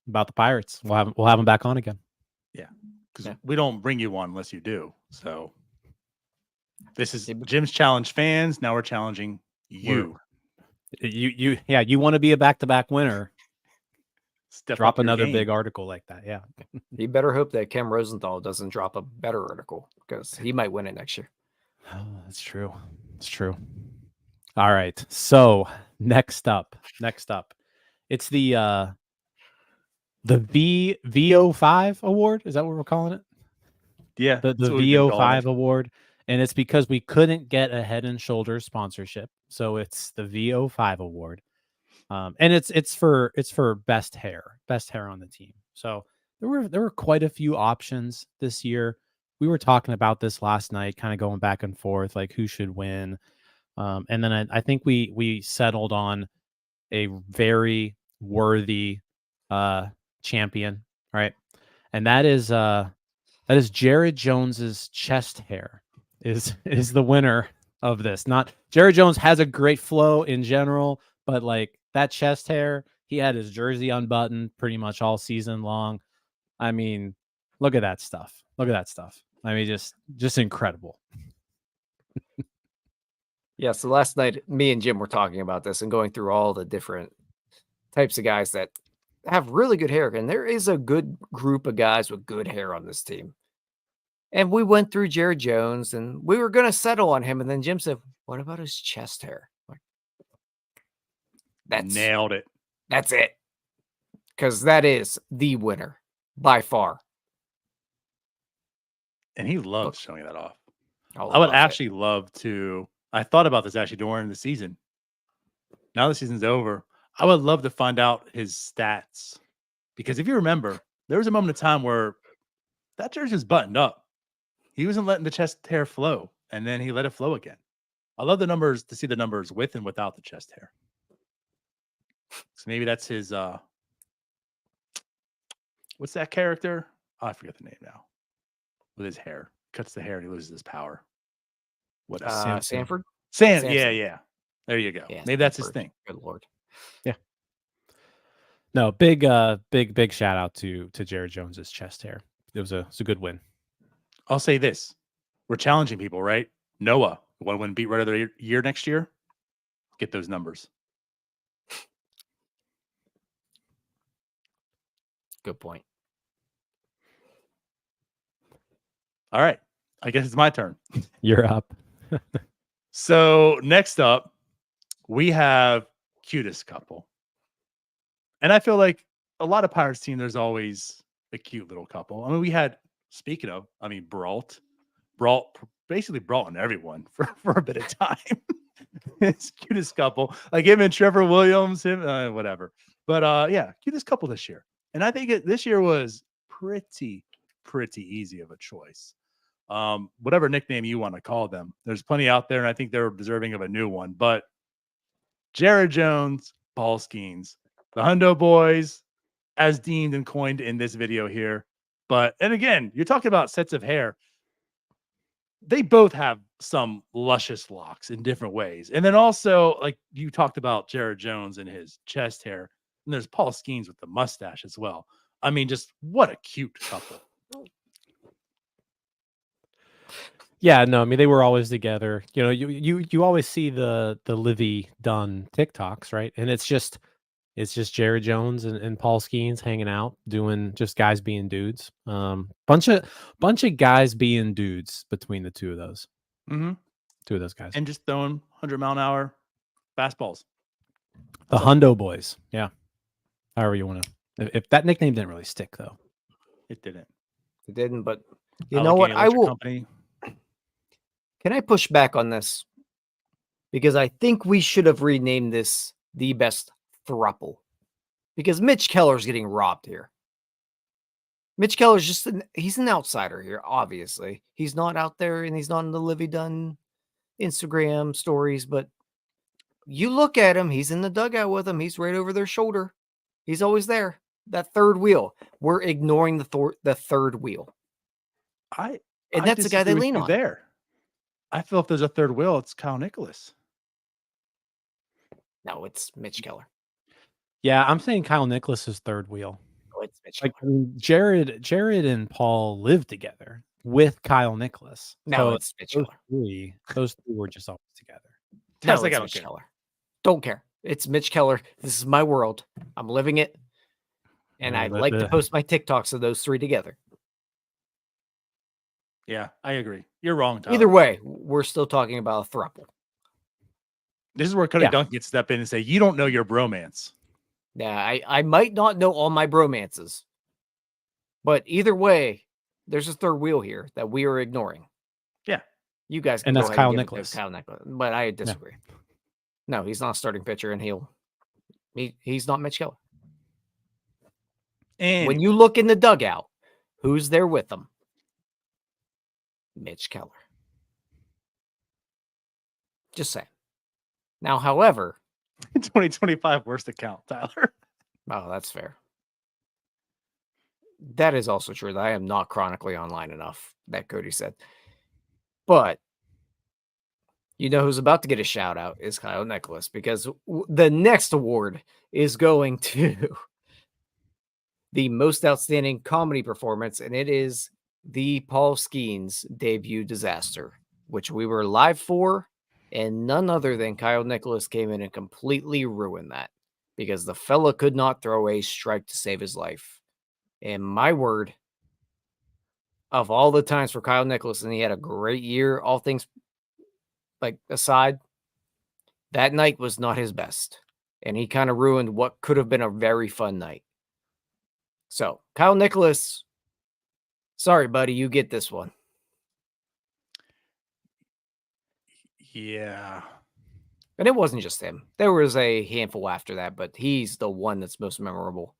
about the Pirates. We'll have him back on again. Yeah, because we don't bring you one unless you do. So This is Jim's challenge fans. Now we're challenging you. You want to be a back-to-back winner. Drop another big article like that. Yeah. You better hope that Ken Rosenthal doesn't drop a better article because he might win it next year. Oh, that's true. It's true. All right. So next up, it's the VO5 award. Is that what we're calling it? Yeah. The VO5 award. And it's because we couldn't get a Head and Shoulders sponsorship. So it's the VO5 award. And it's for best hair on the team. So there were quite a few options this year. We were talking about this last night, kind of going back and forth, like who should win. And then I think we settled on a very worthy champion, right? And that is Jared Jones's chest hair is the winner of this. Not Jared Jones has a great flow in general, but like that chest hair, he had his jersey unbuttoned pretty much all season long. I mean, look at that stuff. I mean, just incredible. Yeah, so last night, me and Jim were talking about this and going through all the different types of guys that have really good hair. And there is a good group of guys with good hair on this team. And we went through Jared Jones and we were going to settle on him. And then Jim said, what about his chest hair? Nailed it. That's it. Because that is the winner by far. And he loves showing that off. I would actually love to. I thought about this actually during the season. Now the season's over. I would love to find out his stats. Because if you remember, there was a moment of time where that jersey was buttoned up. He wasn't letting the chest hair flow. And then he let it flow again. I love the numbers to see the numbers with and without the chest hair. So maybe that's his what's that character? Oh, I forget the name now. With his hair. Cuts the hair and he loses his power. What Sanford? Yeah. There you go. Yeah, maybe that's his thing. Good Lord. Yeah. No, big shout out to Jared Jones's chest hair. It was a good win. I'll say this. We're challenging people, right? Noah, want to win beat writer of the year next year? Get those numbers. Good point. All right. I guess it's my turn. You're up. So next up, we have cutest couple. And I feel like a lot of Pirates team, there's always a cute little couple. I mean, we had, speaking of, Brault basically brought in everyone for a bit of time. It's cutest couple. Like him and Trevor Williams, whatever. But yeah, cutest couple this year. And I think this year was pretty easy of a choice. Whatever nickname you want to call them. There's plenty out there, and I think they're deserving of a new one. But Jared Jones, Paul Skeens, the Hundo Boys, as deemed and coined in this video here. And again, you're talking about sets of hair. They both have some luscious locks in different ways. And then also, like you talked about Jared Jones and his chest hair. And there's Paul Skeens with the mustache as well. I mean, just what a cute couple. Yeah, no, I mean they were always together. You know, you always see the Livy Dunn TikToks, right? And it's just Jared Jones and Paul Skeens hanging out, doing just guys being dudes. Bunch of guys being dudes between the two of those. Mm-hmm. Two of those guys. And just throwing 100-mile-an-hour fastballs. The Hundo Boys. Yeah. However you want to. If that nickname didn't really stick, though. It didn't. It didn't, but you know what? I will. Company. Can I push back on this? Because I think we should have renamed this the best thruple. Because Mitch Keller's getting robbed here. Mitch Keller's he's an outsider here, obviously. He's not out there and he's not in the Livy Dunn Instagram stories, but you look at him, he's in the dugout with them. He's right over their shoulder. He's always there. That third wheel. We're ignoring the third wheel. And that's the guy they lean on. There. I feel if there's a third wheel, it's Kyle Nicholas. No, it's Mitch Keller. Yeah, I'm saying Kyle Nicholas's third wheel. Oh, it's Mitch Keller. I mean, Jared and Paul live together. with Kyle Nicholas. No, So it's Mitch Keller. those three were just always together. No, Sounds like it's I don't Mitch care. Keller. Don't care. It's Mitch Keller. This is my world. I'm living it. And Yeah, I like to post my TikToks of those three together. Yeah, I agree. You're wrong, Tyler. Either way, we're still talking about a throuple. This is where Cody Duncan gets to step in and say, you don't know your bromance. Yeah, I might not know all my bromances. But either way, there's a third wheel here that we are ignoring. Yeah. You guys can And go that's ahead Kyle and give it to Nicholas. Kyle Nicholas. But I disagree. No, he's not a starting pitcher, and he's not Mitch Keller. And when you look in the dugout, who's there with him? Mitch Keller. Just saying. Now, however, 2025 worst account, Tyler. Oh, that's fair. That is also true. That I am not chronically online enough, that Cody said. But you know who's about to get a shout out is Kyle Nicholas, because the next award is going to the most outstanding comedy performance, and it is the Paul Skeens debut disaster, which we were live for, and none other than Kyle Nicholas came in and completely ruined that because the fella could not throw a strike to save his life. And my word, of all the times for Kyle Nicholas, and he had a great year, all things like aside, that night was not his best. And he kind of ruined what could have been a very fun night. So, Kyle Nicholas, sorry, buddy, you get this one. Yeah. And it wasn't just him. There was a handful after that, but he's the one that's most memorable.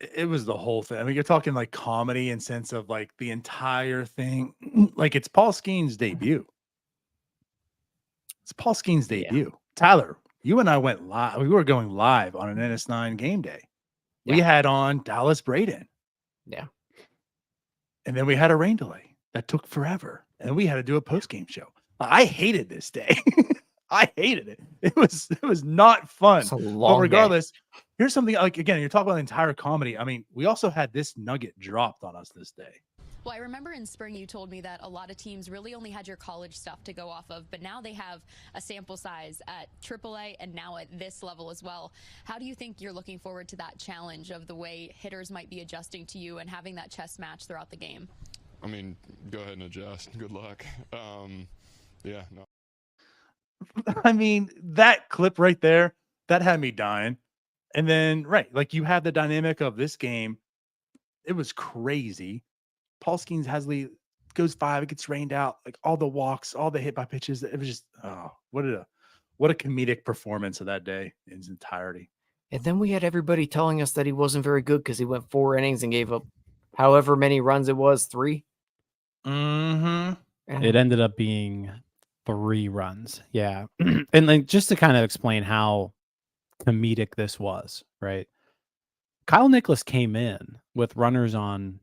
It was the whole thing. I mean, you're talking like comedy in sense of like the entire thing. Like it's Paul Skeens' debut. It's Paul Skeens' debut. Tyler, you and I went live. We were going live on an NS9 game day. We had on Dallas Braden. Yeah. And then we had a rain delay that took forever. And we had to do a post-game show. I hated this day. I hated it. It was not fun. It's a long but regardless, here's something like, again, you're talking about the entire comedy. I mean, we also had this nugget dropped on us this day. Well, I remember in spring you told me that a lot of teams really only had your college stuff to go off of, but now they have a sample size at AAA and now at this level as well. How do you think you're looking forward to that challenge of the way hitters might be adjusting to you and having that chess match throughout the game? I mean, go ahead and adjust. Good luck. Yeah, no. I mean, that clip right there, that had me dying. And then, right, like you have the dynamic of this game. It was crazy. Paul Skeens Hasley goes 5, it gets rained out, like all the walks, all the hit by pitches. It was just, oh, what a comedic performance of that day in its entirety. And then we had everybody telling us that he wasn't very good because he went 4 innings and gave up however many runs it was, 3. Mm-hmm. It ended up being 3 runs. Yeah. And like just to kind of explain how comedic this was, right? Kyle Nicholas came in with runners on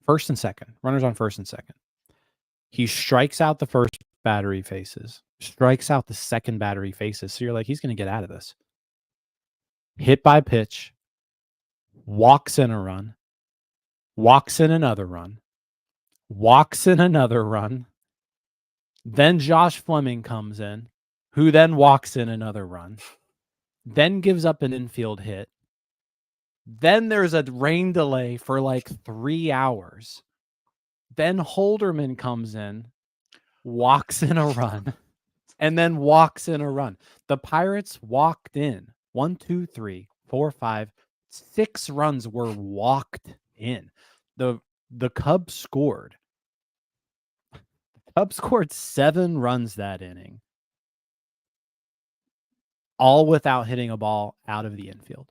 first and second. Runners on first and second. He strikes out the first battery faces, strikes out the second battery faces. So you're like, he's going to get out of this. Hit by pitch, walks in a run, walks in another run, walks in another run. Then Josh Fleming comes in, who then walks in another run, then gives up an infield hit. Then there's a rain delay for like 3 hours. Then Holderman comes in, walks in a run, and then walks in a run. The Pirates walked in 1, 2, 3, 4, 5, 6 runs were walked in. The Cubs scored. The Cubs scored 7 runs that inning, all without hitting a ball out of the infield.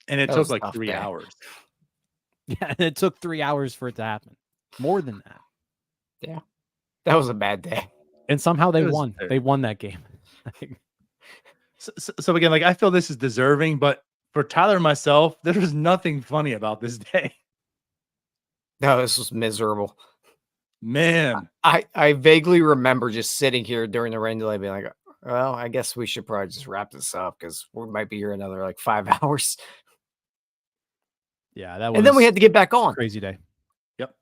And it took like 3 hours. Yeah, it took 3 hours for it to happen. More than that. Yeah. That was a bad day. And somehow they won. They won that game. So again, like I feel this is deserving, but for Tyler and myself, there was nothing funny about this day. No, this was miserable. Man. I vaguely remember just sitting here during the rain delay being like, well, I guess we should probably just wrap this up because we might be here another like 5 hours. Yeah, that was. And then we had to get back on. Crazy day. Yep.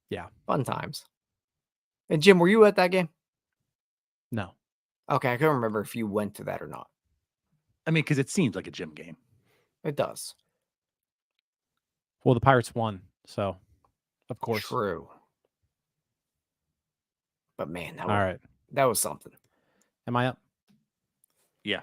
Yeah. Fun times. And Jim, were you at that game? No. Okay, I couldn't remember if you went to that or not. I mean, because it seems like a gym game. It does. Well, the Pirates won, so of course. True. But man, that was something. Am I up? Yeah.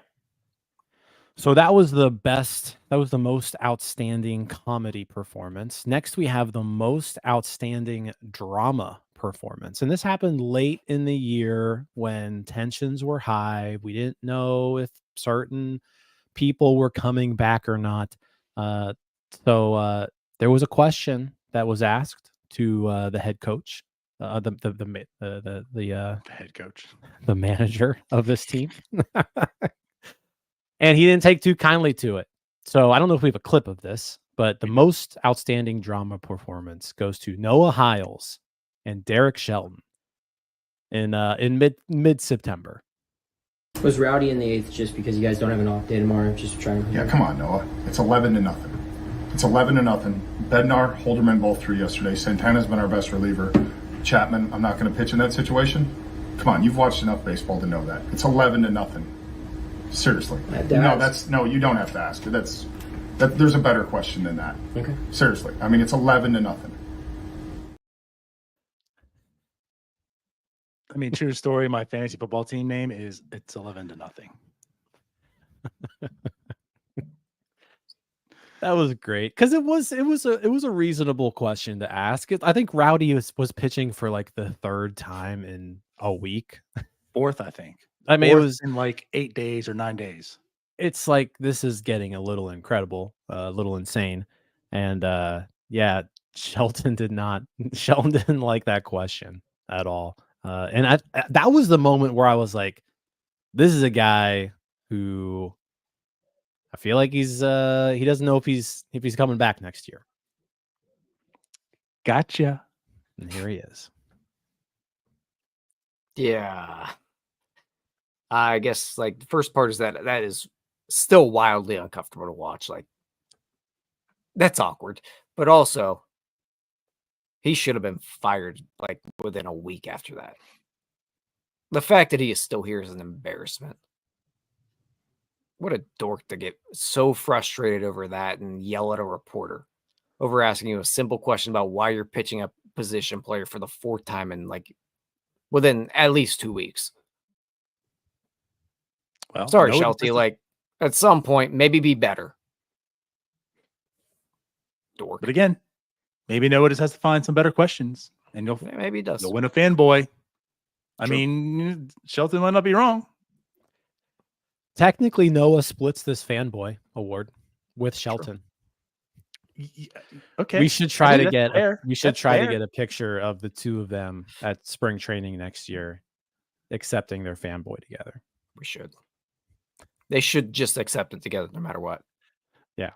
So that was the best. That was the most outstanding comedy performance. Next, we have the most outstanding drama performance. And this happened late in the year when tensions were high. We didn't know if certain people were coming back or not. So there was a question that was asked to the head coach, the head coach, the manager of this team. And he didn't take too kindly to it. So I don't know if we have a clip of this, but the most outstanding drama performance goes to Noah Hiles and Derek Shelton in mid-September. Was Rowdy in the 8th just because you guys don't have an off day tomorrow? Just trying. Yeah, come on, Noah. It's 11-0. It's 11-0. Bednar, Holderman, both threw yesterday. Santana's been our best reliever. Chapman, I'm not going to pitch in that situation. Come on, you've watched enough baseball to know that. It's 11-0. Seriously. No, you don't have to ask. There's a better question than that. Okay. Seriously. I mean, it's 11-0. I mean, true story. My fantasy football team name is it's 11-0. That was great because it was a reasonable question to ask. I think Rowdy was pitching for like the 3rd time in a week. 4th, I think. I mean, it was in like 8 days or 9 days. It's like this is getting a little incredible, a little insane, and yeah, Shelton didn't like that question at all, and that was the moment where I was like, this is a guy who I feel like he doesn't know if he's coming back next year. Gotcha. And here he is. Yeah. I guess like the first part is that is still wildly uncomfortable to watch. Like that's awkward, but also he should have been fired like within a week after that. The fact that he is still here is an embarrassment. What a dork to get so frustrated over that and yell at a reporter over asking you a simple question about why you're pitching a position player for the 4th time in like within at least 2 weeks. Well, sorry, Shelty. Like at some point, maybe be better. Dork. But again, maybe Noah just has to find some better questions, and maybe he does. You'll win a fanboy. I mean, Shelton might not be wrong. Technically, Noah splits this fanboy award with Shelton. Okay, we should try to get to get a picture of the two of them at spring training next year, accepting their fanboy together. We should. They should just accept it together no matter what. Yeah.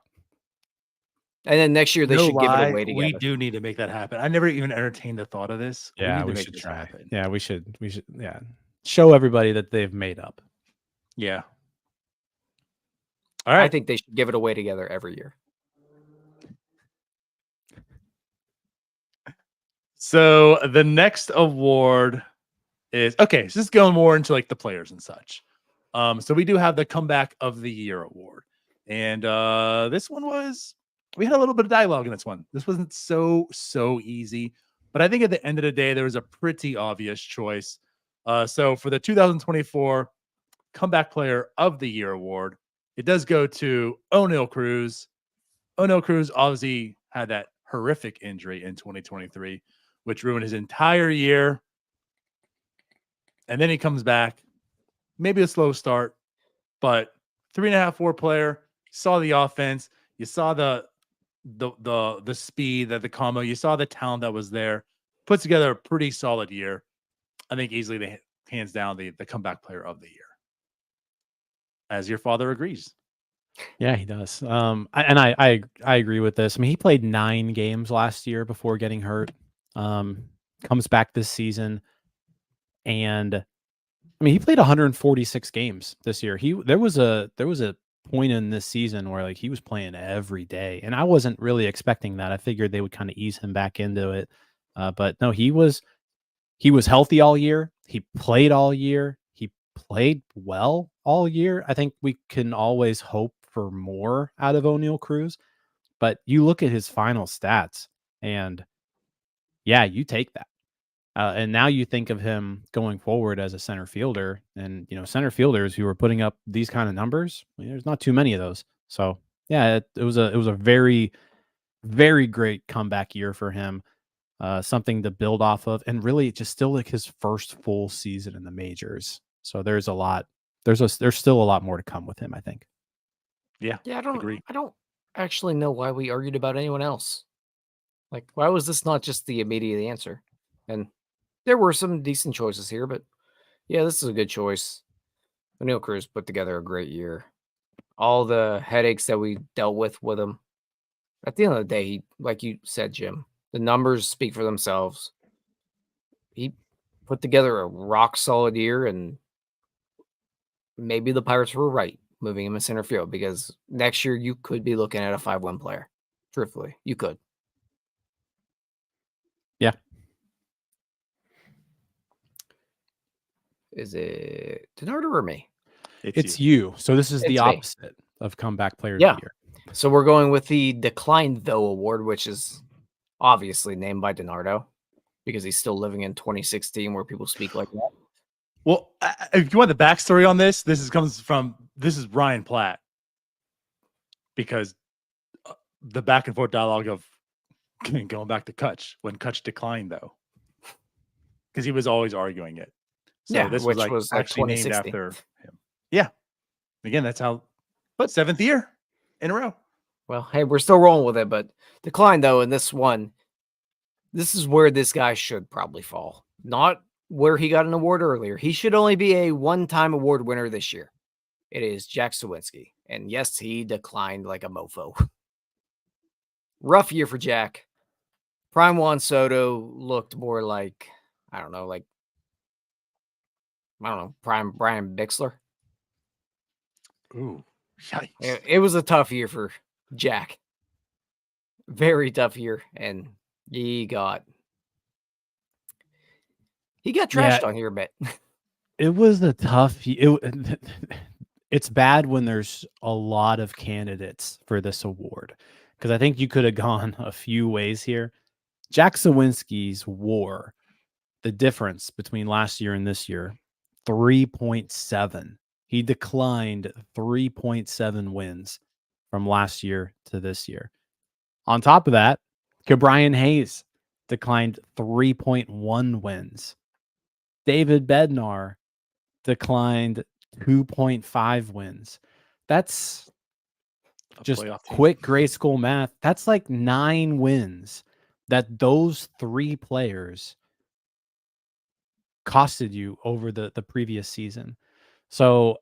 And then next year they should give it away together. We do need to make that happen. I never even entertained the thought of this. Yeah, we should try. Yeah, we should. Yeah, show everybody that they've made up. Yeah. All right. I think they should give it away together every year. So the next award is okay. So this is going more into like the players and such. So we do have the Comeback of the Year award, and this one we had a little bit of dialogue in this one. This wasn't so easy, but I think at the end of the day there was a pretty obvious choice. So for the 2024 Comeback Player of the Year award, it does go to O'Neal Cruz. O'Neal Cruz obviously had that horrific injury in 2023, which ruined his entire year, and then he comes back. Maybe a slow start, but 3.5-4 player. Saw the offense. You saw the speed, the combo. You saw the talent that was there. Put together a pretty solid year. I think easily the hands down the Comeback Player of the Year. As your father agrees. Yeah, he does. I agree with this. I mean, he played 9 games last year before getting hurt. Comes back this season, and I mean, he played 146 games this year. There was a point in this season where like he was playing every day, and I wasn't really expecting that. I figured they would kind of ease him back into it, but no, he was healthy all year. He played all year. He played well all year. I think we can always hope for more out of O'Neal Cruz, but you look at his final stats, and yeah, you take that. And now you think of him going forward as a center fielder, and center fielders who are putting up these kind of numbers, there's not too many of those. So yeah, it was a very, very great comeback year for him. Something to build off of, and really just still like his first full season in the majors. So there's a lot. There's still a lot more to come with him, I think. Yeah, Yeah, I agree. don't actually know why we argued about anyone else. Like, why was this not just the immediate answer? And there were some decent choices here, but yeah, this is a good choice. O'Neal Cruz put together a great year. All the headaches that we dealt with him. At the end of the day, like you said, Jim, the numbers speak for themselves. He put together a rock solid year, and maybe the Pirates were right moving him in center field, because next year you could be looking at a 5-win player. Truthfully, you could. Yeah. Is it DiNardo or me? It's you. So this is It's the me. opposite of comeback player of Yeah. the year. So we're going with the Declined Though award, which is obviously named by DiNardo because he's still living in 2016 where people speak like that. Well, if you want the backstory on this, this is Ryan Platt, because the back and forth dialogue of going back to Kutch when Kutch declined, though, because he was always arguing it. So Yeah, this which was was like actually named 2016. after him. Yeah. Again, that's how. But 7th year in a row. Well, hey, we're still rolling with it, but Declined Though in this one, this is where this guy should probably fall. Not where he got an award earlier. He should only be a one-time award winner this year. It is Jack Sawinski. And yes, he declined like a mofo. Rough year for Jack. Prime Juan Soto looked more like, Prime Brian Bixler. Ooh, yikes. It was a tough year for Jack. Very tough year. And he got trashed on here a bit. It was a tough. It's bad when there's a lot of candidates for this award, because I think you could have gone a few ways here. Jack Sawinski's WAR, the difference between last year and this year, 3.7. He declined 3.7 wins from last year to this year. On top of that, Brian Hayes declined 3.1 wins. David Bednar declined 2.5 wins. That's just quick grade school math. That's like 9 wins that those 3 players costed you over the previous season. So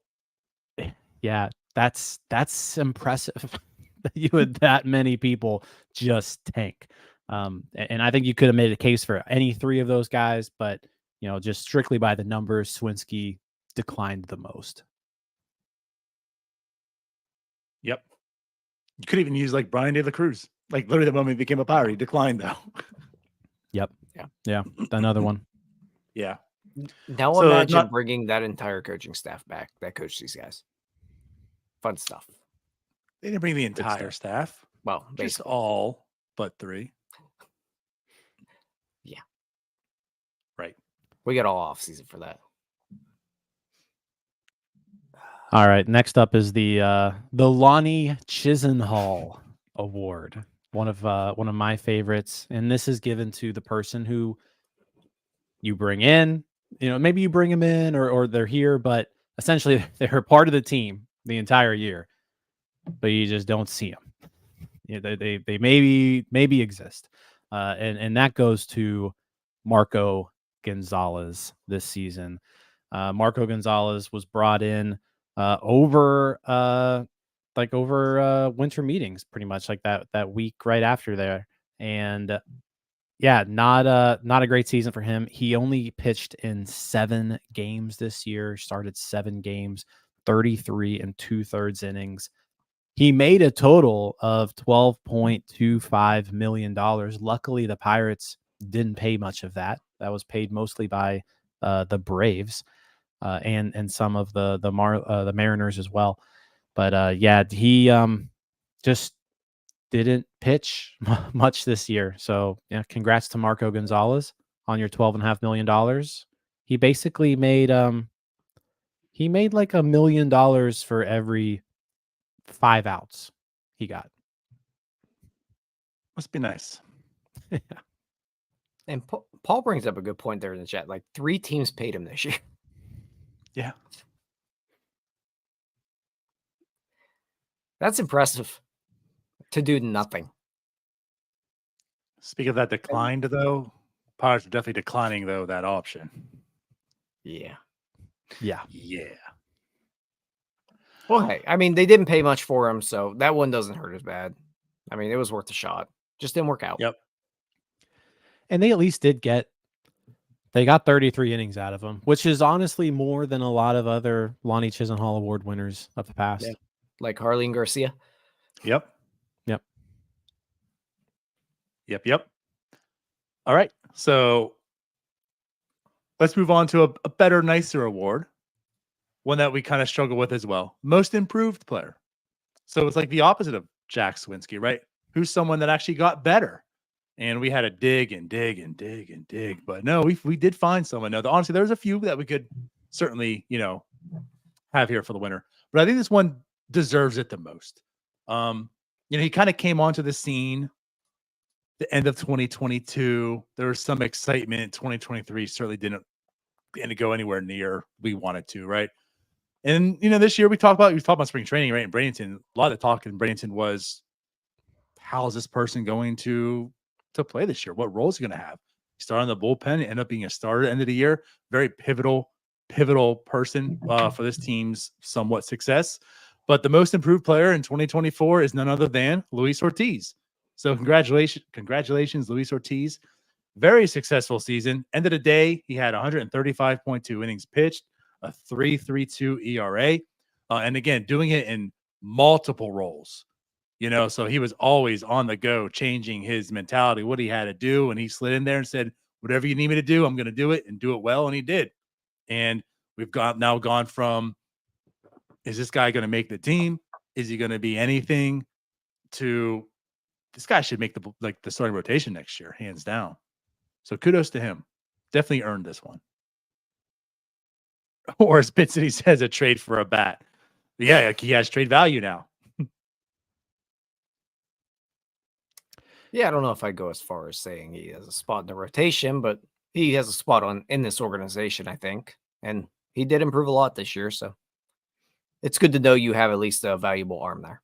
yeah, that's impressive that you had that many people just tank. And I think you could have made a case for any 3 of those guys, but just strictly by the numbers, Sawinski declined the most. Yep. You could even use like Brian De La Cruz. Like literally the moment he became a Pirate, he declined though. Yep. Yeah. Another one. Yeah. Now So imagine bringing that entire coaching staff back that coached these guys. Fun stuff. They didn't bring the entire staff. Well, just basically. all but 3. Yeah. Right. We got all off season for that. All right. Next up is the Lonnie Chisenhall Award. One of my favorites, and this is given to the person who you bring in. Maybe you bring them in or they're here, but essentially they're part of the team the entire year, but you just don't see them. They maybe exist, and that goes to Marco Gonzalez this season. Marco Gonzalez was brought in over winter meetings, pretty much like that week right after there, and yeah, not a great season for him. He only pitched in 7 games this year, started 7 games, 33 and 2/3 innings. He made a total of $12.25 million. Luckily, the Pirates didn't pay much of that. That was paid mostly by the Braves and some of the Mariners as well. But yeah, he just didn't pitch much this year. So yeah, congrats to Marco Gonzalez on your $12.5 million. He basically made like $1 million for every 5 outs he got. Must be nice. And Paul brings up a good point there in the chat. Like 3 teams paid him this year. Yeah. That's impressive to do nothing. Speaking of that declined, though, Pirates are definitely declining, though, that option. Yeah. Yeah. Yeah. Well, hey, I mean, they didn't pay much for him, so that one doesn't hurt as bad. I mean, it was worth a shot. Just didn't work out. Yep. And they at least they got 33 innings out of him, which is honestly more than a lot of other Lonnie Chisenhall Award winners of the past. Yeah. Like Harleen Garcia. Yep. Yep. Yep. All right. So let's move on to a better, nicer award. One that we kind of struggle with as well. Most improved player. So it's like the opposite of Jack Swinski, right? Who's someone that actually got better? And we had to dig and dig and dig and dig. But no, we did find someone. Now, honestly, there's a few that we could certainly, have here for the winner. But I think this one deserves it the most. He kind of came onto the scene the end of 2022. There was some excitement. 2023 certainly didn't go anywhere near we wanted to, right? And this year we talked about spring training, right? In Bradenton, a lot of the talk in Bradenton was, how is this person going to play this year? What role is he going to have? He started in the bullpen, ended up being a starter at the end of the year. Very pivotal person for this team's somewhat success. But the most improved player in 2024 is none other than Luis Ortiz. So congratulations, Luis Ortiz. Very successful season. End of the day, he had 135.2 innings pitched, a 3.32 ERA. And again, doing it in multiple roles. So he was always on the go, changing his mentality, what he had to do. And he slid in there and said, whatever you need me to do, I'm going to do it and do it well. And he did. And we've now gone from, is this guy going to make the team? Is he going to be anything? To this guy should make the starting rotation next year, hands down. So kudos to him. Definitely earned this one. Or as Pit City says, a trade for a bat. Yeah, he has trade value now. Yeah, I don't know if I'd go as far as saying he has a spot in the rotation, but he has a spot in this organization, I think. And he did improve a lot this year, so it's good to know you have at least a valuable arm there.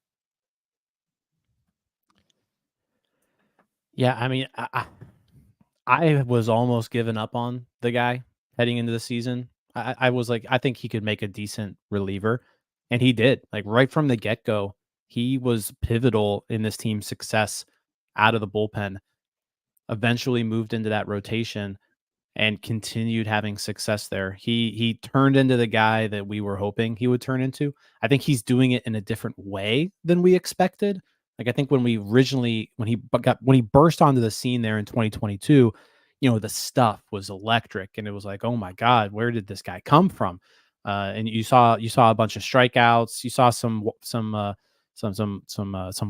Yeah, I mean, I was almost giving up on the guy heading into the season. I was like, I think he could make a decent reliever, and he did. Like right from the get-go, he was pivotal in this team's success out of the bullpen, eventually moved into that rotation and continued having success there. He turned into the guy that we were hoping he would turn into. I think he's doing it in a different way than we expected. Like I think when he burst onto the scene there in 2022, the stuff was electric and it was like, oh my God, where did this guy come from? And you saw a bunch of strikeouts. You saw some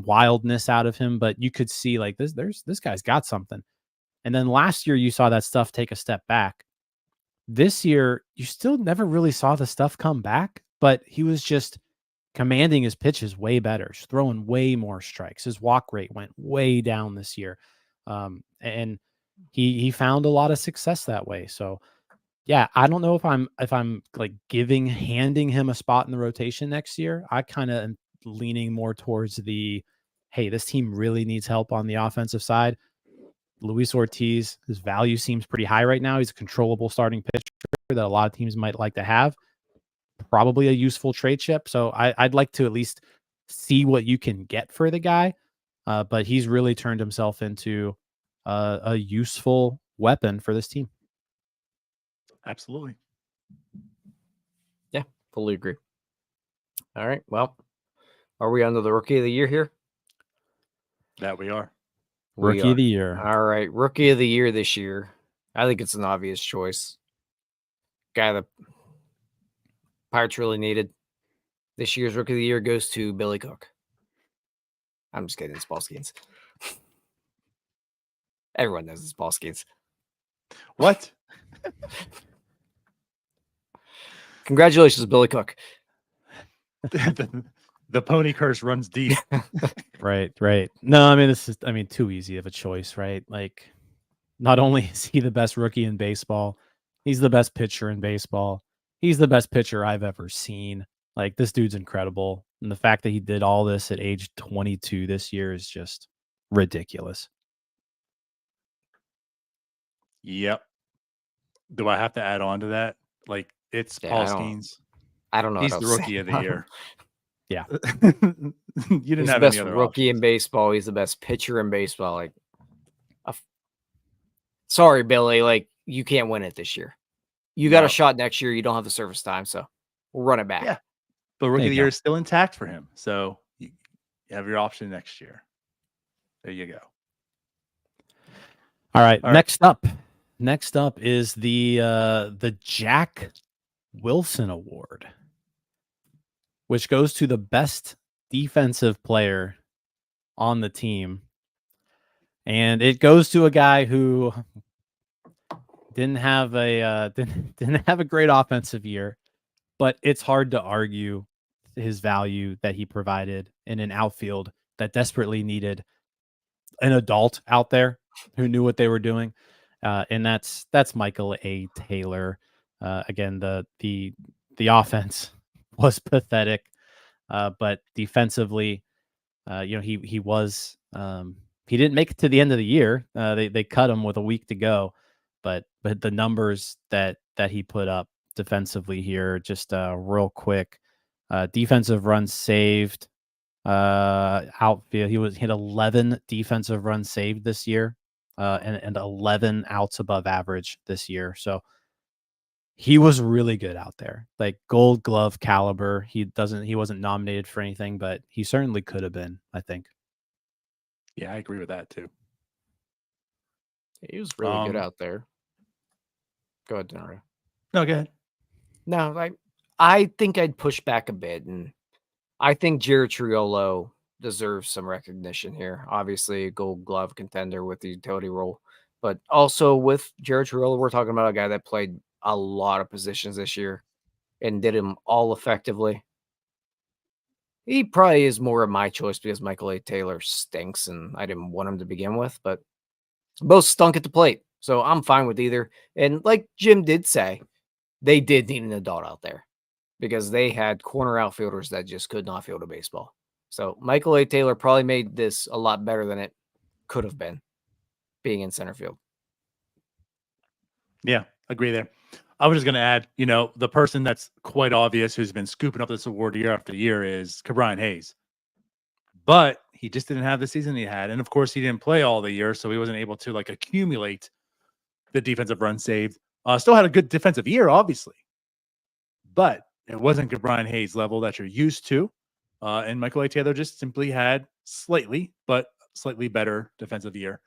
wildness out of him, but you could see like this guy's got something. And then last year you saw that stuff take a step back. This year you still never really saw the stuff come back, but he was just commanding his pitches way better, just throwing way more strikes. His walk rate went way down this year. And he found a lot of success that way. So yeah, I don't know if I'm like handing him a spot in the rotation next year. I kind of am leaning more towards hey, this team really needs help on the offensive side. Luis Ortiz, his value seems pretty high right now. He's a controllable starting pitcher that a lot of teams might like to have. Probably a useful trade chip. So I'd like to at least see what you can get for the guy. But he's really turned himself into a useful weapon for this team. Absolutely. Yeah, fully agree. All right. Well, are we on to the rookie of the year here? That we are. We Rookie are. of the year. All right. Rookie of the year this year. I think it's an obvious choice. Guy the Pirates really needed. This year's rookie of the year goes to Billy Cook. I'm just kidding. It's Paul Skeens. Everyone knows it's Paul Skeens. What? Congratulations, Billy Cook. The pony curse runs deep. Right. No, I mean, this is, too easy of a choice, right? Like, not only is he the best rookie in baseball, he's the best pitcher in baseball. He's the best pitcher I've ever seen. Like, this dude's incredible. And the fact that he did all this at age 22 this year is just ridiculous. Yep. Do I have to add on to that? Like, it's Paul Skeens. I don't know. He's the rookie of the year. Yeah. You didn't He's have the best any other rookie in baseball. He's the best pitcher in baseball. Like, sorry, Billy. Like, you can't win it this year. You got a shot next year. You don't have the service time, so we'll run it back. Yeah. But rookie of the year is still intact for him. So you have your option next year. There you go. All right. Next up is the Jack Wilson Award, which goes to the best defensive player on the team. And it goes to a guy who didn't have a great offensive year, but it's hard to argue his value that he provided in an outfield that desperately needed an adult out there who knew what they were doing. And that's Michael A. Taylor. Again, the offense was pathetic, but defensively, he was he didn't make it to the end of the year. They cut him with a week to go, but the numbers that he put up defensively here, just real quick, defensive runs saved, outfield. He hit 11 defensive runs saved this year, and 11 outs above average this year. So he was really good out there, like Gold Glove caliber. He wasn't nominated for anything, but he certainly could have been, I think. Yeah, I agree with that too. He was really good out there. Go ahead, Denario. No, go ahead. No, I think I'd push back a bit, and I think Jared Triolo deserves some recognition here. Obviously, a Gold Glove contender with the utility role, but also with Jared Triolo, we're talking about a guy that played a lot of positions this year and did them all effectively. He probably is more of my choice because Michael A. Taylor stinks, and I didn't want him to begin with, but both stunk at the plate, so I'm fine with either. And like Jim did say, they did need an adult out there because they had corner outfielders that just could not field a baseball. So Michael A. Taylor probably made this a lot better than it could have been being in center field. Yeah, agree there. I was just going to add, the person that's quite obvious who's been scooping up this award year after year is Ke'Bryan Hayes. But he just didn't have the season he had. And of course, he didn't play all the year, so he wasn't able to accumulate the defensive run saved. Still had a good defensive year, obviously. But it wasn't Ke'Bryan Hayes level that you're used to. And Michael A. Taylor just simply had slightly better defensive year.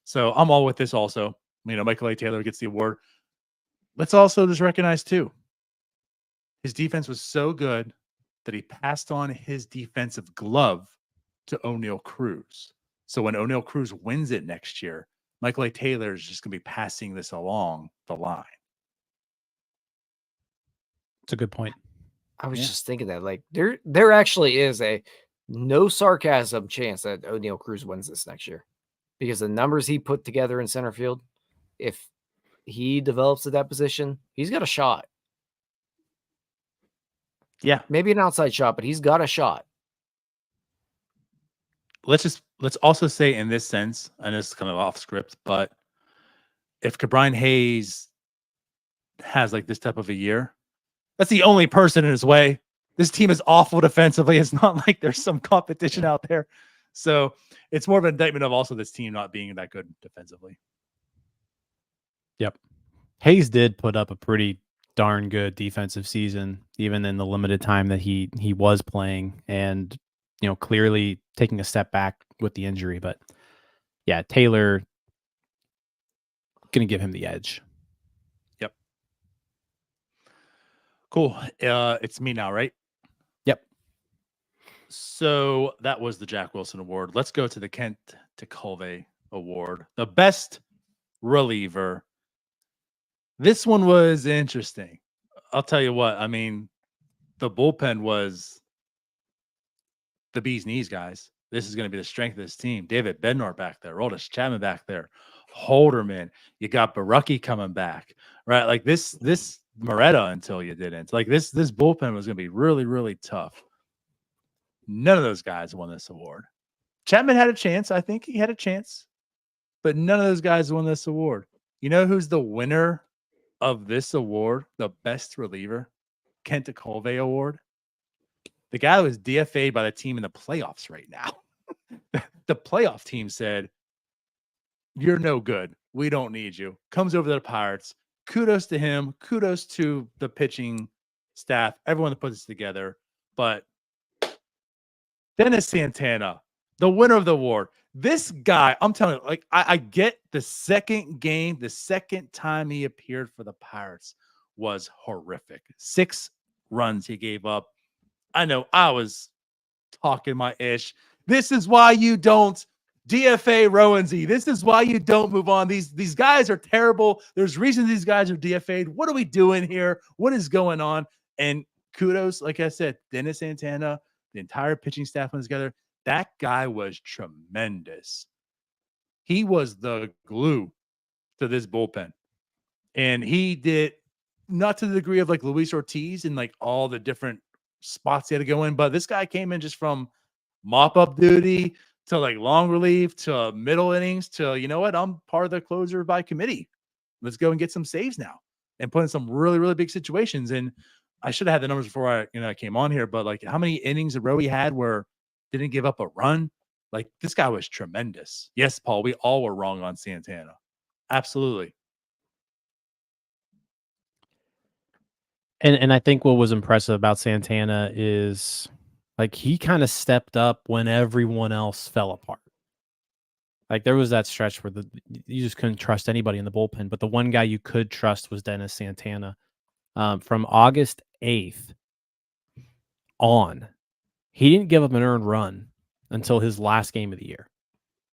So I'm all with this also. Michael A. Taylor gets the award. Let's also just recognize, too, his defense was so good that he passed on his defensive glove to O'Neal Cruz. So when O'Neal Cruz wins it next year, Michael A. Taylor is just going to be passing this along the line. It's a good point. I was just thinking that, there actually is a no sarcasm chance that O'Neal Cruz wins this next year because the numbers he put together in center field, if he develops at that position, he's got a shot. Yeah. Maybe an outside shot, but he's got a shot. Let's also say in this sense, and this is kind of off script, but if Ke'Bryan Hayes has this type of a year, that's the only person in his way. This team is awful defensively. It's not like there's some competition out there. So it's more of an indictment of also this team not being that good defensively. Yep. Hayes did put up a pretty darn good defensive season, even in the limited time that he was playing, and clearly taking a step back with the injury. But yeah, Taylor gonna give him the edge. Yep. Cool. It's me now, right? Yep. So that was the Jack Wilson Award. Let's go to the Kent Tekulve Award, the best reliever. This one was interesting. I'll tell you what. I mean, the bullpen was the bee's knees, guys. This is going to be the strength of this team. David Bednar back there, Roldis Chapman back there, Holderman. You got Barucki coming back, right? Like this Moretta until you didn't. Like this bullpen was going to be really, really tough. None of those guys won this award. Chapman had a chance. I think he had a chance, but none of those guys won this award. You know who's the winner of this award? The best reliever, Kent Tekulve Award. The guy was DFA'd by the team in the playoffs right now. The playoff team said, "You're no good. We don't need you." Comes over to the Pirates. Kudos to him. Kudos to the pitching staff, everyone that put this together. But Dennis Santana, the winner of the award. This guy, I'm telling you, like I get the second game, the second time he appeared for the Pirates was horrific. 6 runs he gave up. I know I was talking my ish. This is why you don't DFA Rowanzy. This is why you don't move on. These guys are terrible. There's reasons these guys are DFA'd. What are we doing here? What is going on? And kudos, like I said, Dennis Santana, the entire pitching staff went together. That guy was tremendous. He was the glue to this bullpen. And he did not to the degree of like Luis Ortiz and like all the different spots he had to go in, but this guy came in just from mop-up duty to like long relief to middle innings to, you know what, I'm part of the closer by committee. Let's go and get some saves now and put in some really, really big situations. And I should have had the numbers before I came on here, but like how many innings in a row he had where didn't give up a run? Like this guy was tremendous. Yes, Paul, we all were wrong on Santana. Absolutely. And I think what was impressive about Santana is like he kind of stepped up when everyone else fell apart. Like there was that stretch where you just couldn't trust anybody in the bullpen, but the one guy you could trust was Dennis Santana. From August 8th on, he didn't give up an earned run until his last game of the year.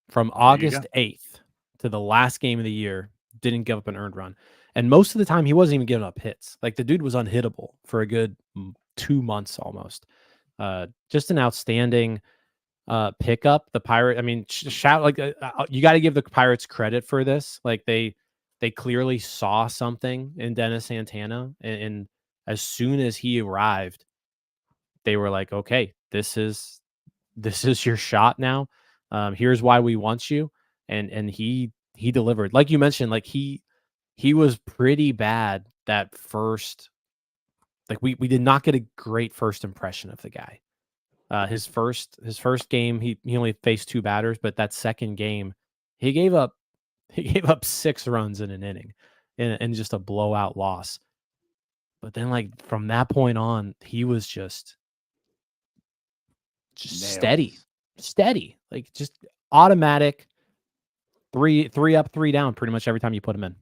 From August 8th to the last game of the year, didn't give up an earned run. And most of the time, he wasn't even giving up hits. Like the dude was unhittable for a good 2 months almost. Just an outstanding pickup. The Pirate, I mean, shout like you got to give the Pirates credit for this. Like they clearly saw something in Dennis Santana, and as soon as he arrived, they were like, "Okay, this is your shot now. Here's why we want you." And he delivered. Like you mentioned, like he was pretty bad that first. Like we did not get a great first impression of the guy. His first game, he only faced 2 batters, but that second game, he gave up 6 runs in an inning in just a blowout loss. But then like from that point on, he was just steady, like just automatic 3 up, 3 down pretty much every time you put him in.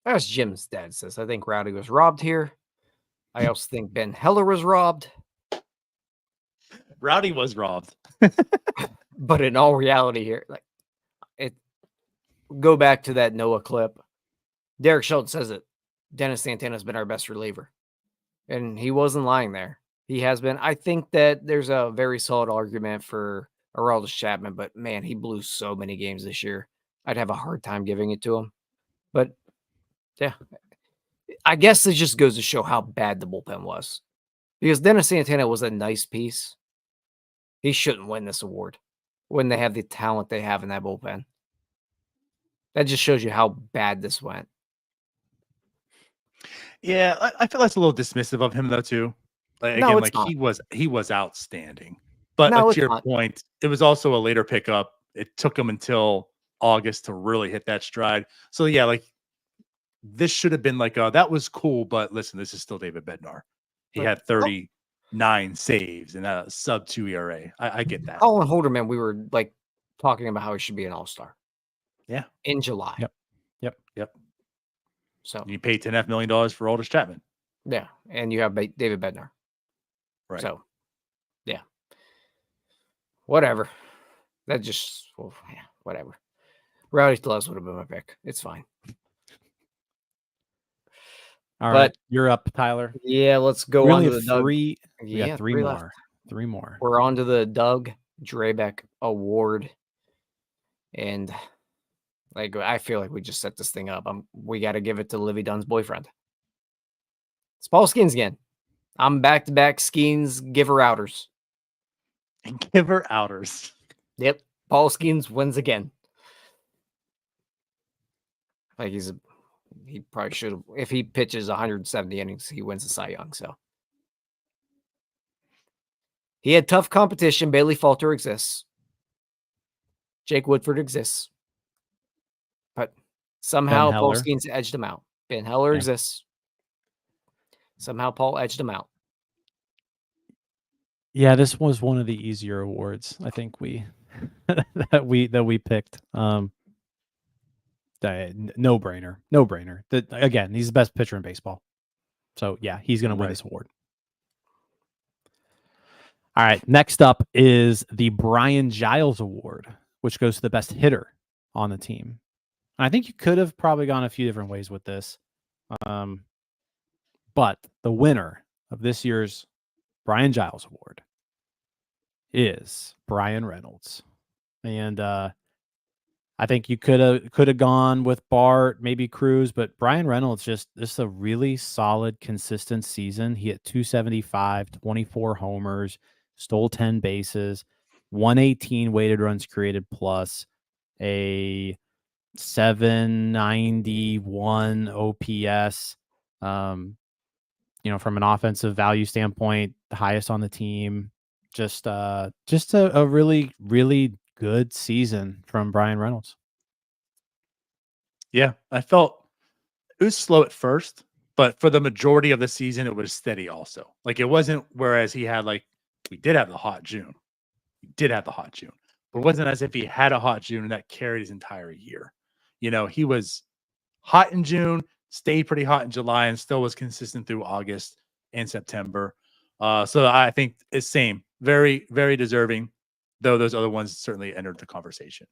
As Jim's dad says, I think Rowdy was robbed here. I also think Ben Heller was robbed. Rowdy was robbed. But in all reality here, like go back to that Noah clip. Derek Schultz says it. Dennis Santana's been our best reliever. And he wasn't lying there. He has been. I think that there's a very solid argument for Aroldis Chapman, but man, he blew so many games this year. I'd have a hard time giving it to him. But yeah, I guess it just goes to show how bad the bullpen was. Because Dennis Santana was a nice piece. He shouldn't win this award when they have the talent they have in that bullpen. That just shows you how bad this went. Yeah, I feel that's a little dismissive of him though too. Like, No, again, it's like not. he was outstanding. But No, like, it's to your not. point, it was also a later pickup. It took him until August to really hit that stride. So yeah, like this should have been like, that was cool, but listen, this is still David Bednar. He had 39 saves and a sub 2 ERA. I get that. Colin Holderman, we were like talking about how he should be an all-star. Yeah. In July. Yep. So you paid $10.5 million for Aroldis Chapman. Yeah. And you have David Bednar. Right. So, yeah. Whatever. That just, whatever. Rowdy Gloves would have been my pick. It's fine. All right, you're up, Tyler. Yeah, let's go we on only to have the three. Doug. We got three more. Left. 3 more. We're on to the Doug Drabeck Award. And like I feel like we just set this thing up. We got to give it to Livy Dunn's boyfriend. It's Paul Skeens again. I'm back-to-back Skeens giver outers. Giver outers. Yep. Paul Skeens wins again. Like he probably should have. If he pitches 170 innings, he wins the Cy Young. So he had tough competition. Bailey Falter exists. Jake Woodford exists. But somehow Paul Skeens edged him out. Ben Heller exists. Somehow Paul edged him out. Yeah, this was one of the easier awards. I think we that we picked. No brainer. Again, he's the best pitcher in baseball. So yeah, he's going to win this award. All right, next up is the Brian Giles Award, which goes to the best hitter on the team. And I think you could have probably gone a few different ways with this. But the winner of this year's Brian Giles Award is Brian Reynolds. And I think you could have gone with Bart, maybe Cruz, but Brian Reynolds just a really solid, consistent season. He hit 275, 24 homers, stole 10 bases, 118 weighted runs created plus, a 791 OPS. From an offensive value standpoint, the highest on the team. Just a really, really good season from Brian Reynolds. Yeah, I felt it was slow at first, but for the majority of the season, it was steady also. Like it wasn't, whereas he had we did have the hot June. But it wasn't as if he had a hot June and that carried his entire year. He was hot in June, stayed pretty hot in July, and still was consistent through August and September. So I think it's same. Very, very deserving, though those other ones certainly entered the conversation.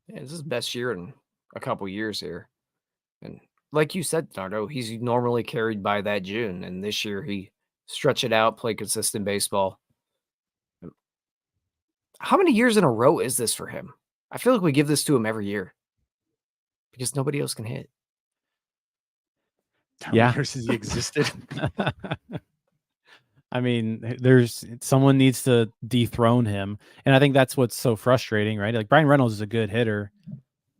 Yeah, this is his best year in a couple years here. And like you said, Nardo, he's normally carried by that June. And this year he stretched it out, played consistent baseball. How many years in a row is this for him? I feel like we give this to him every year because nobody else can hit. How many years has he existed? I mean, someone needs to dethrone him. And I think that's what's so frustrating, right? Like Brian Reynolds is a good hitter,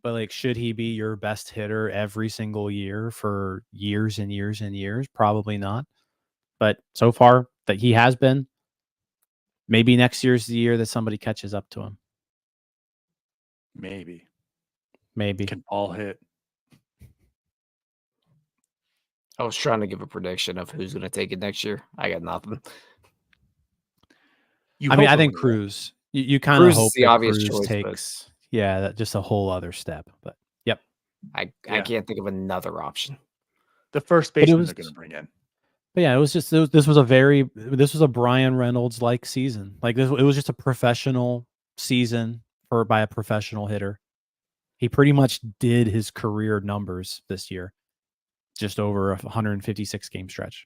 but should he be your best hitter every single year for years and years and years? Probably not. But so far that he has been, maybe next year's the year that somebody catches up to him. Maybe. Can all hit. I was trying to give a prediction of who's going to take it next year. I got nothing. I think Cruz. You kind of hope the that obvious Cruz choice, takes, that just a whole other step. But yep, I can't think of another option. The first baseman they're going to bring in. But yeah, it was just this was a Brian Reynolds like season. It was just a professional season by a professional hitter. He pretty much did his career numbers this year. Just over a 156 game stretch.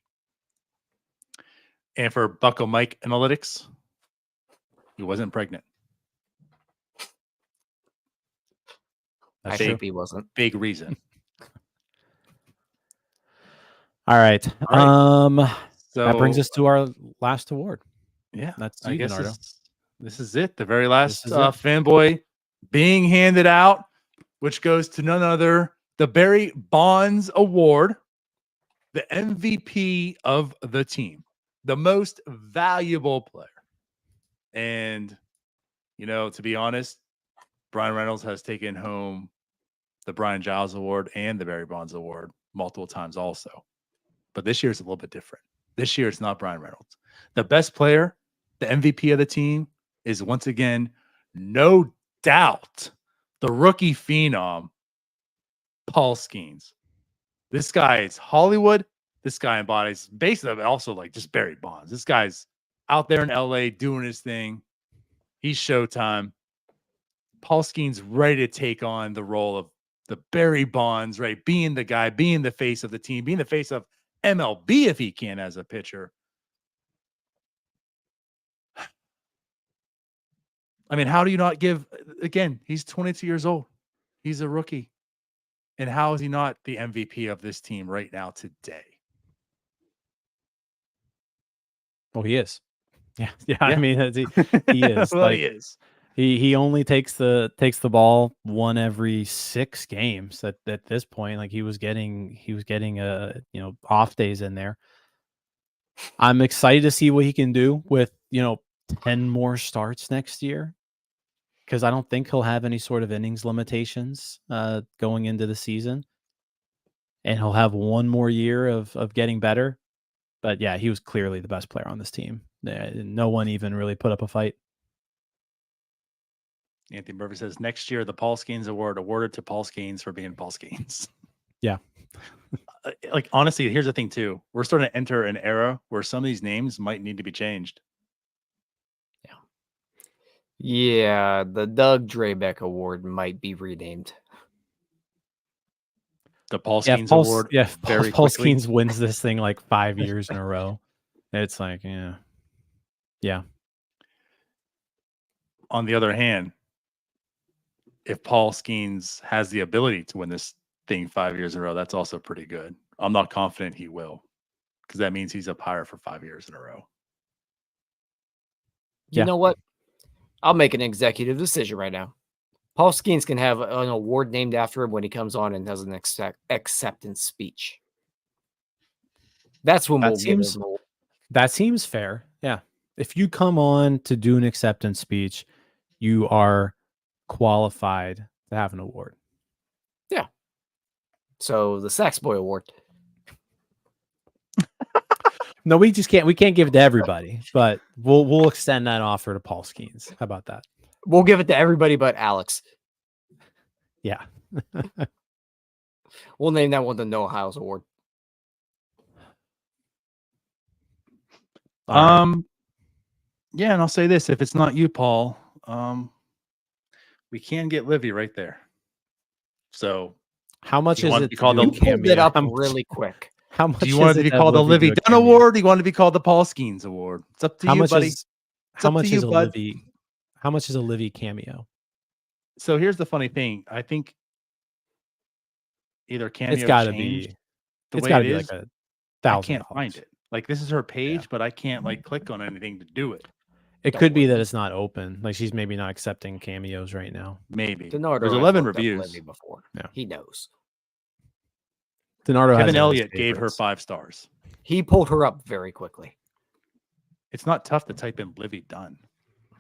And for Bucko Mike analytics, he wasn't pregnant. I think he wasn't. Big reason. All right. So that brings us to our last award. Yeah, that's I you, guess Bernardo. This is it. The very last fanboy being handed out, which goes to none other the Barry Bonds Award, the MVP of the team, the most valuable player. And, to be honest, Brian Reynolds has taken home the Brian Giles Award and the Barry Bonds Award multiple times also. But this year is a little bit different. This year it's not Brian Reynolds. The best player, the MVP of the team, is once again, no doubt, the rookie phenom, Paul Skeens. This guy is Hollywood. This guy embodies basically also like just Barry Bonds. This guy's out there in LA doing his thing. He's Showtime. Paul Skeens ready to take on the role of the Barry Bonds, right? Being the guy, being the face of the team, being the face of MLB if he can as a pitcher. I mean, how do you not give, again, he's 22 years old. He's a rookie. And how is he not the MVP of this team right now today? Well, he is. Yeah. I mean, he is. Well, he is. He only takes the ball one every 6 games at this point. Like he was getting off days in there. I'm excited to see what he can do with 10 more starts next year, because I don't think he'll have any sort of innings limitations going into the season, and he'll have one more year of getting better. But yeah, he was clearly the best player on this team. No one even really put up a fight. Anthony Murphy says next year the Paul Skeens Award awarded to Paul Skeens for being Paul Skeens. Yeah. Like honestly, here's the thing too. We're starting to enter an era where some of these names might need to be changed. Yeah, the Doug Drabeck Award might be renamed. The Paul Skeens Award. Yeah, very Paul quickly. Skeens wins this thing like 5 years in a row. It's like, yeah. On the other hand, if Paul Skeens has the ability to win this thing 5 years in a row, that's also pretty good. I'm not confident he will, because that means he's a Pirate for 5 years in a row. You know what? I'll make an executive decision right now. Paul Skeens can have an award named after him when he comes on and does an acceptance speech. That's when we'll give him. That seems fair. Yeah. If you come on to do an acceptance speech, you are qualified to have an award. Yeah. So the Sax Boy Award. No, we can't give it to everybody, but we'll extend that offer to Paul Skeens. How about that? We'll give it to everybody but Alex. Yeah. We'll name that one the No House Award. Yeah, and I'll say this: if it's not you, Paul, we can get Livy right there. So, how much is it? Be called you pulled it up really quick. How much? Do you want it to be called the Livy Dunn Award? Or do you want it to be called the Paul Skeens Award? It's up to you, buddy. How much is a Livy? How much is a Livy cameo? So here's the funny thing. I think either cameo. It's got to be. It's got to be like $1,000. I can't find it. Like this is her page, but I can't like click on anything to do it. It could be that it's not open. Like she's maybe not accepting cameos right now. Maybe. DiNardo There's 11 reviews. Before. Yeah. He knows. DiNardo Kevin Elliott gave her 5 stars. He pulled her up very quickly. It's not tough to type in Livy Dunn.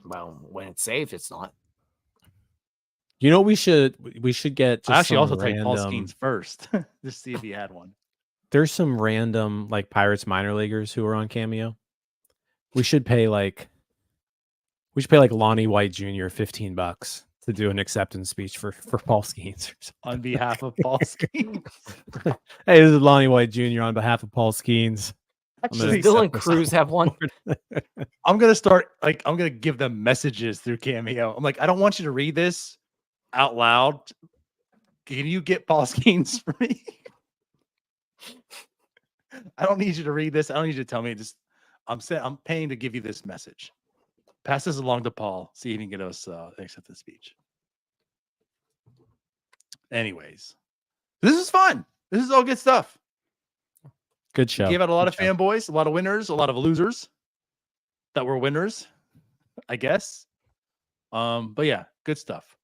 Well, when it's saved, it's not. You know, we should get. Just I actually also random, typed Paul Skeens first, just see if he had one. There's some random like Pirates minor leaguers who are on Cameo. We should pay like Lonnie White Jr. $15 to do an acceptance speech for Paul Skeens on behalf of Paul Skeens. Hey, this is Lonnie White Jr. on behalf of Paul Skeens. Does Dylan Cruz have one? I'm gonna give them messages through Cameo. I'm like, I don't want you to read this out loud. Can you get Paul Skeens for me? I don't need you to read this. I don't need you to tell me. I'm paying to give you this message. Pass this along to Paul. See if he can get us acceptance speech. Anyways, this is fun. This is all good stuff. Good show. Gave out a lot of fanboys, a lot of winners, a lot of losers that were winners, I guess. But yeah, good stuff.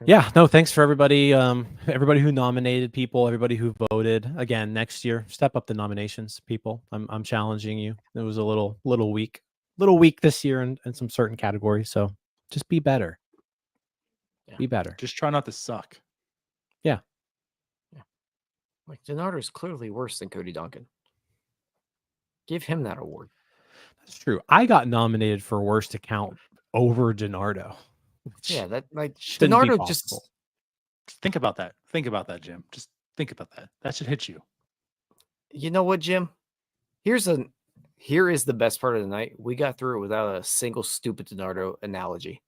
Yeah. No, thanks for everybody. Everybody who nominated people, everybody who voted. Again, next year, step up the nominations, people. I'm challenging you. It was a little weak this year in some certain categories. So just be better. Be better. Just try not to suck. Yeah. Like DiNardo is clearly worse than Cody Duncan. Give him that award. That's true. I got nominated for worst account over DiNardo. Yeah, that like Shouldn't be DiNardo just possible. Think about that. Think about that, Jim. Just think about that. That should hit you. You know what, Jim? Here is the best part of the night. We got through it without a single stupid DiNardo analogy.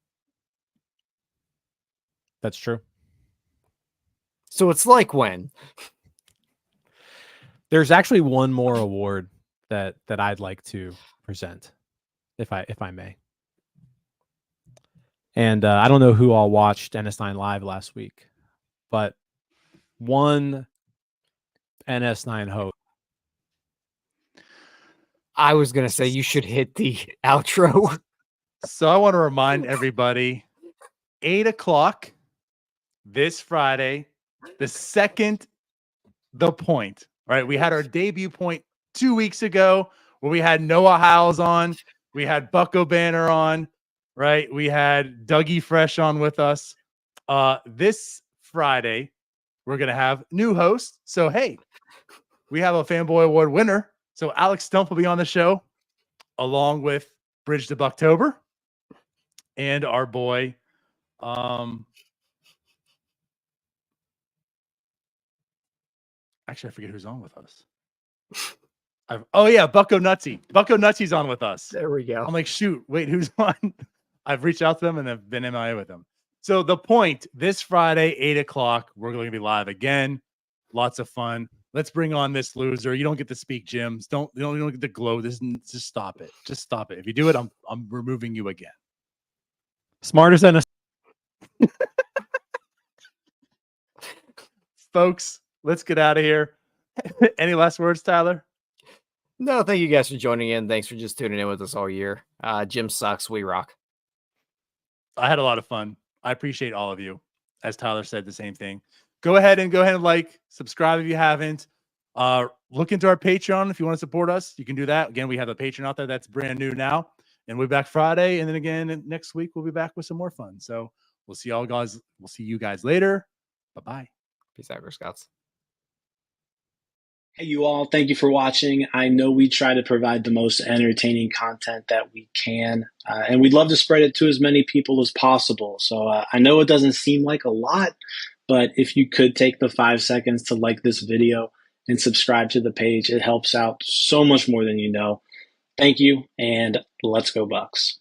That's true. So it's like when There's actually one more award that I'd like to present, if I may. And I don't know who all watched NS9 live last week, but one NS9 host. I was gonna say you should hit the outro. So I want to remind everybody, 8:00 this Friday, the second The Point. Right, we had our debut point 2 weeks ago where we had Noah Howells on, we had Bucko Banner on, right? We had Dougie Fresh on with us. This Friday, we're gonna have new hosts. So hey, we have a Fanboy Award winner. So Alex Stump will be on the show, along with Bridge to Bucktober and our boy. Actually, I forget who's on with us. Bucko Nutsy. Bucko Nutsy's on with us. There we go. I'm like, shoot, wait, who's on? I've reached out to them and have been MIA with them. So The Point, this Friday, 8:00, we're going to be live again. Lots of fun. Let's bring on this loser. You don't get to speak, Jim. You don't get to glow. Just stop it. Just stop it. If you do it, I'm removing you again. Smartest than a Folks, let's get out of here. Any last words, Tyler? No, thank you guys for joining in. Thanks for just tuning in with us all year. Jim sucks. We rock. I had a lot of fun. I appreciate all of you. As Tyler said, the same thing. Go ahead and like, subscribe if you haven't. Look into our Patreon if you want to support us. You can do that. Again, we have a Patreon out there that's brand new now. And we'll be back Friday. And then again, next week, we'll be back with some more fun. So we'll see y'all guys. We'll see you guys later. Bye-bye. Peace out, Girl Scouts. Hey, you all. Thank you for watching. I know we try to provide the most entertaining content that we can, and we'd love to spread it to as many people as possible. So I know it doesn't seem like a lot, but if you could take the 5 seconds to like this video and subscribe to the page, it helps out so much more than you know. Thank you, and let's go Bucks.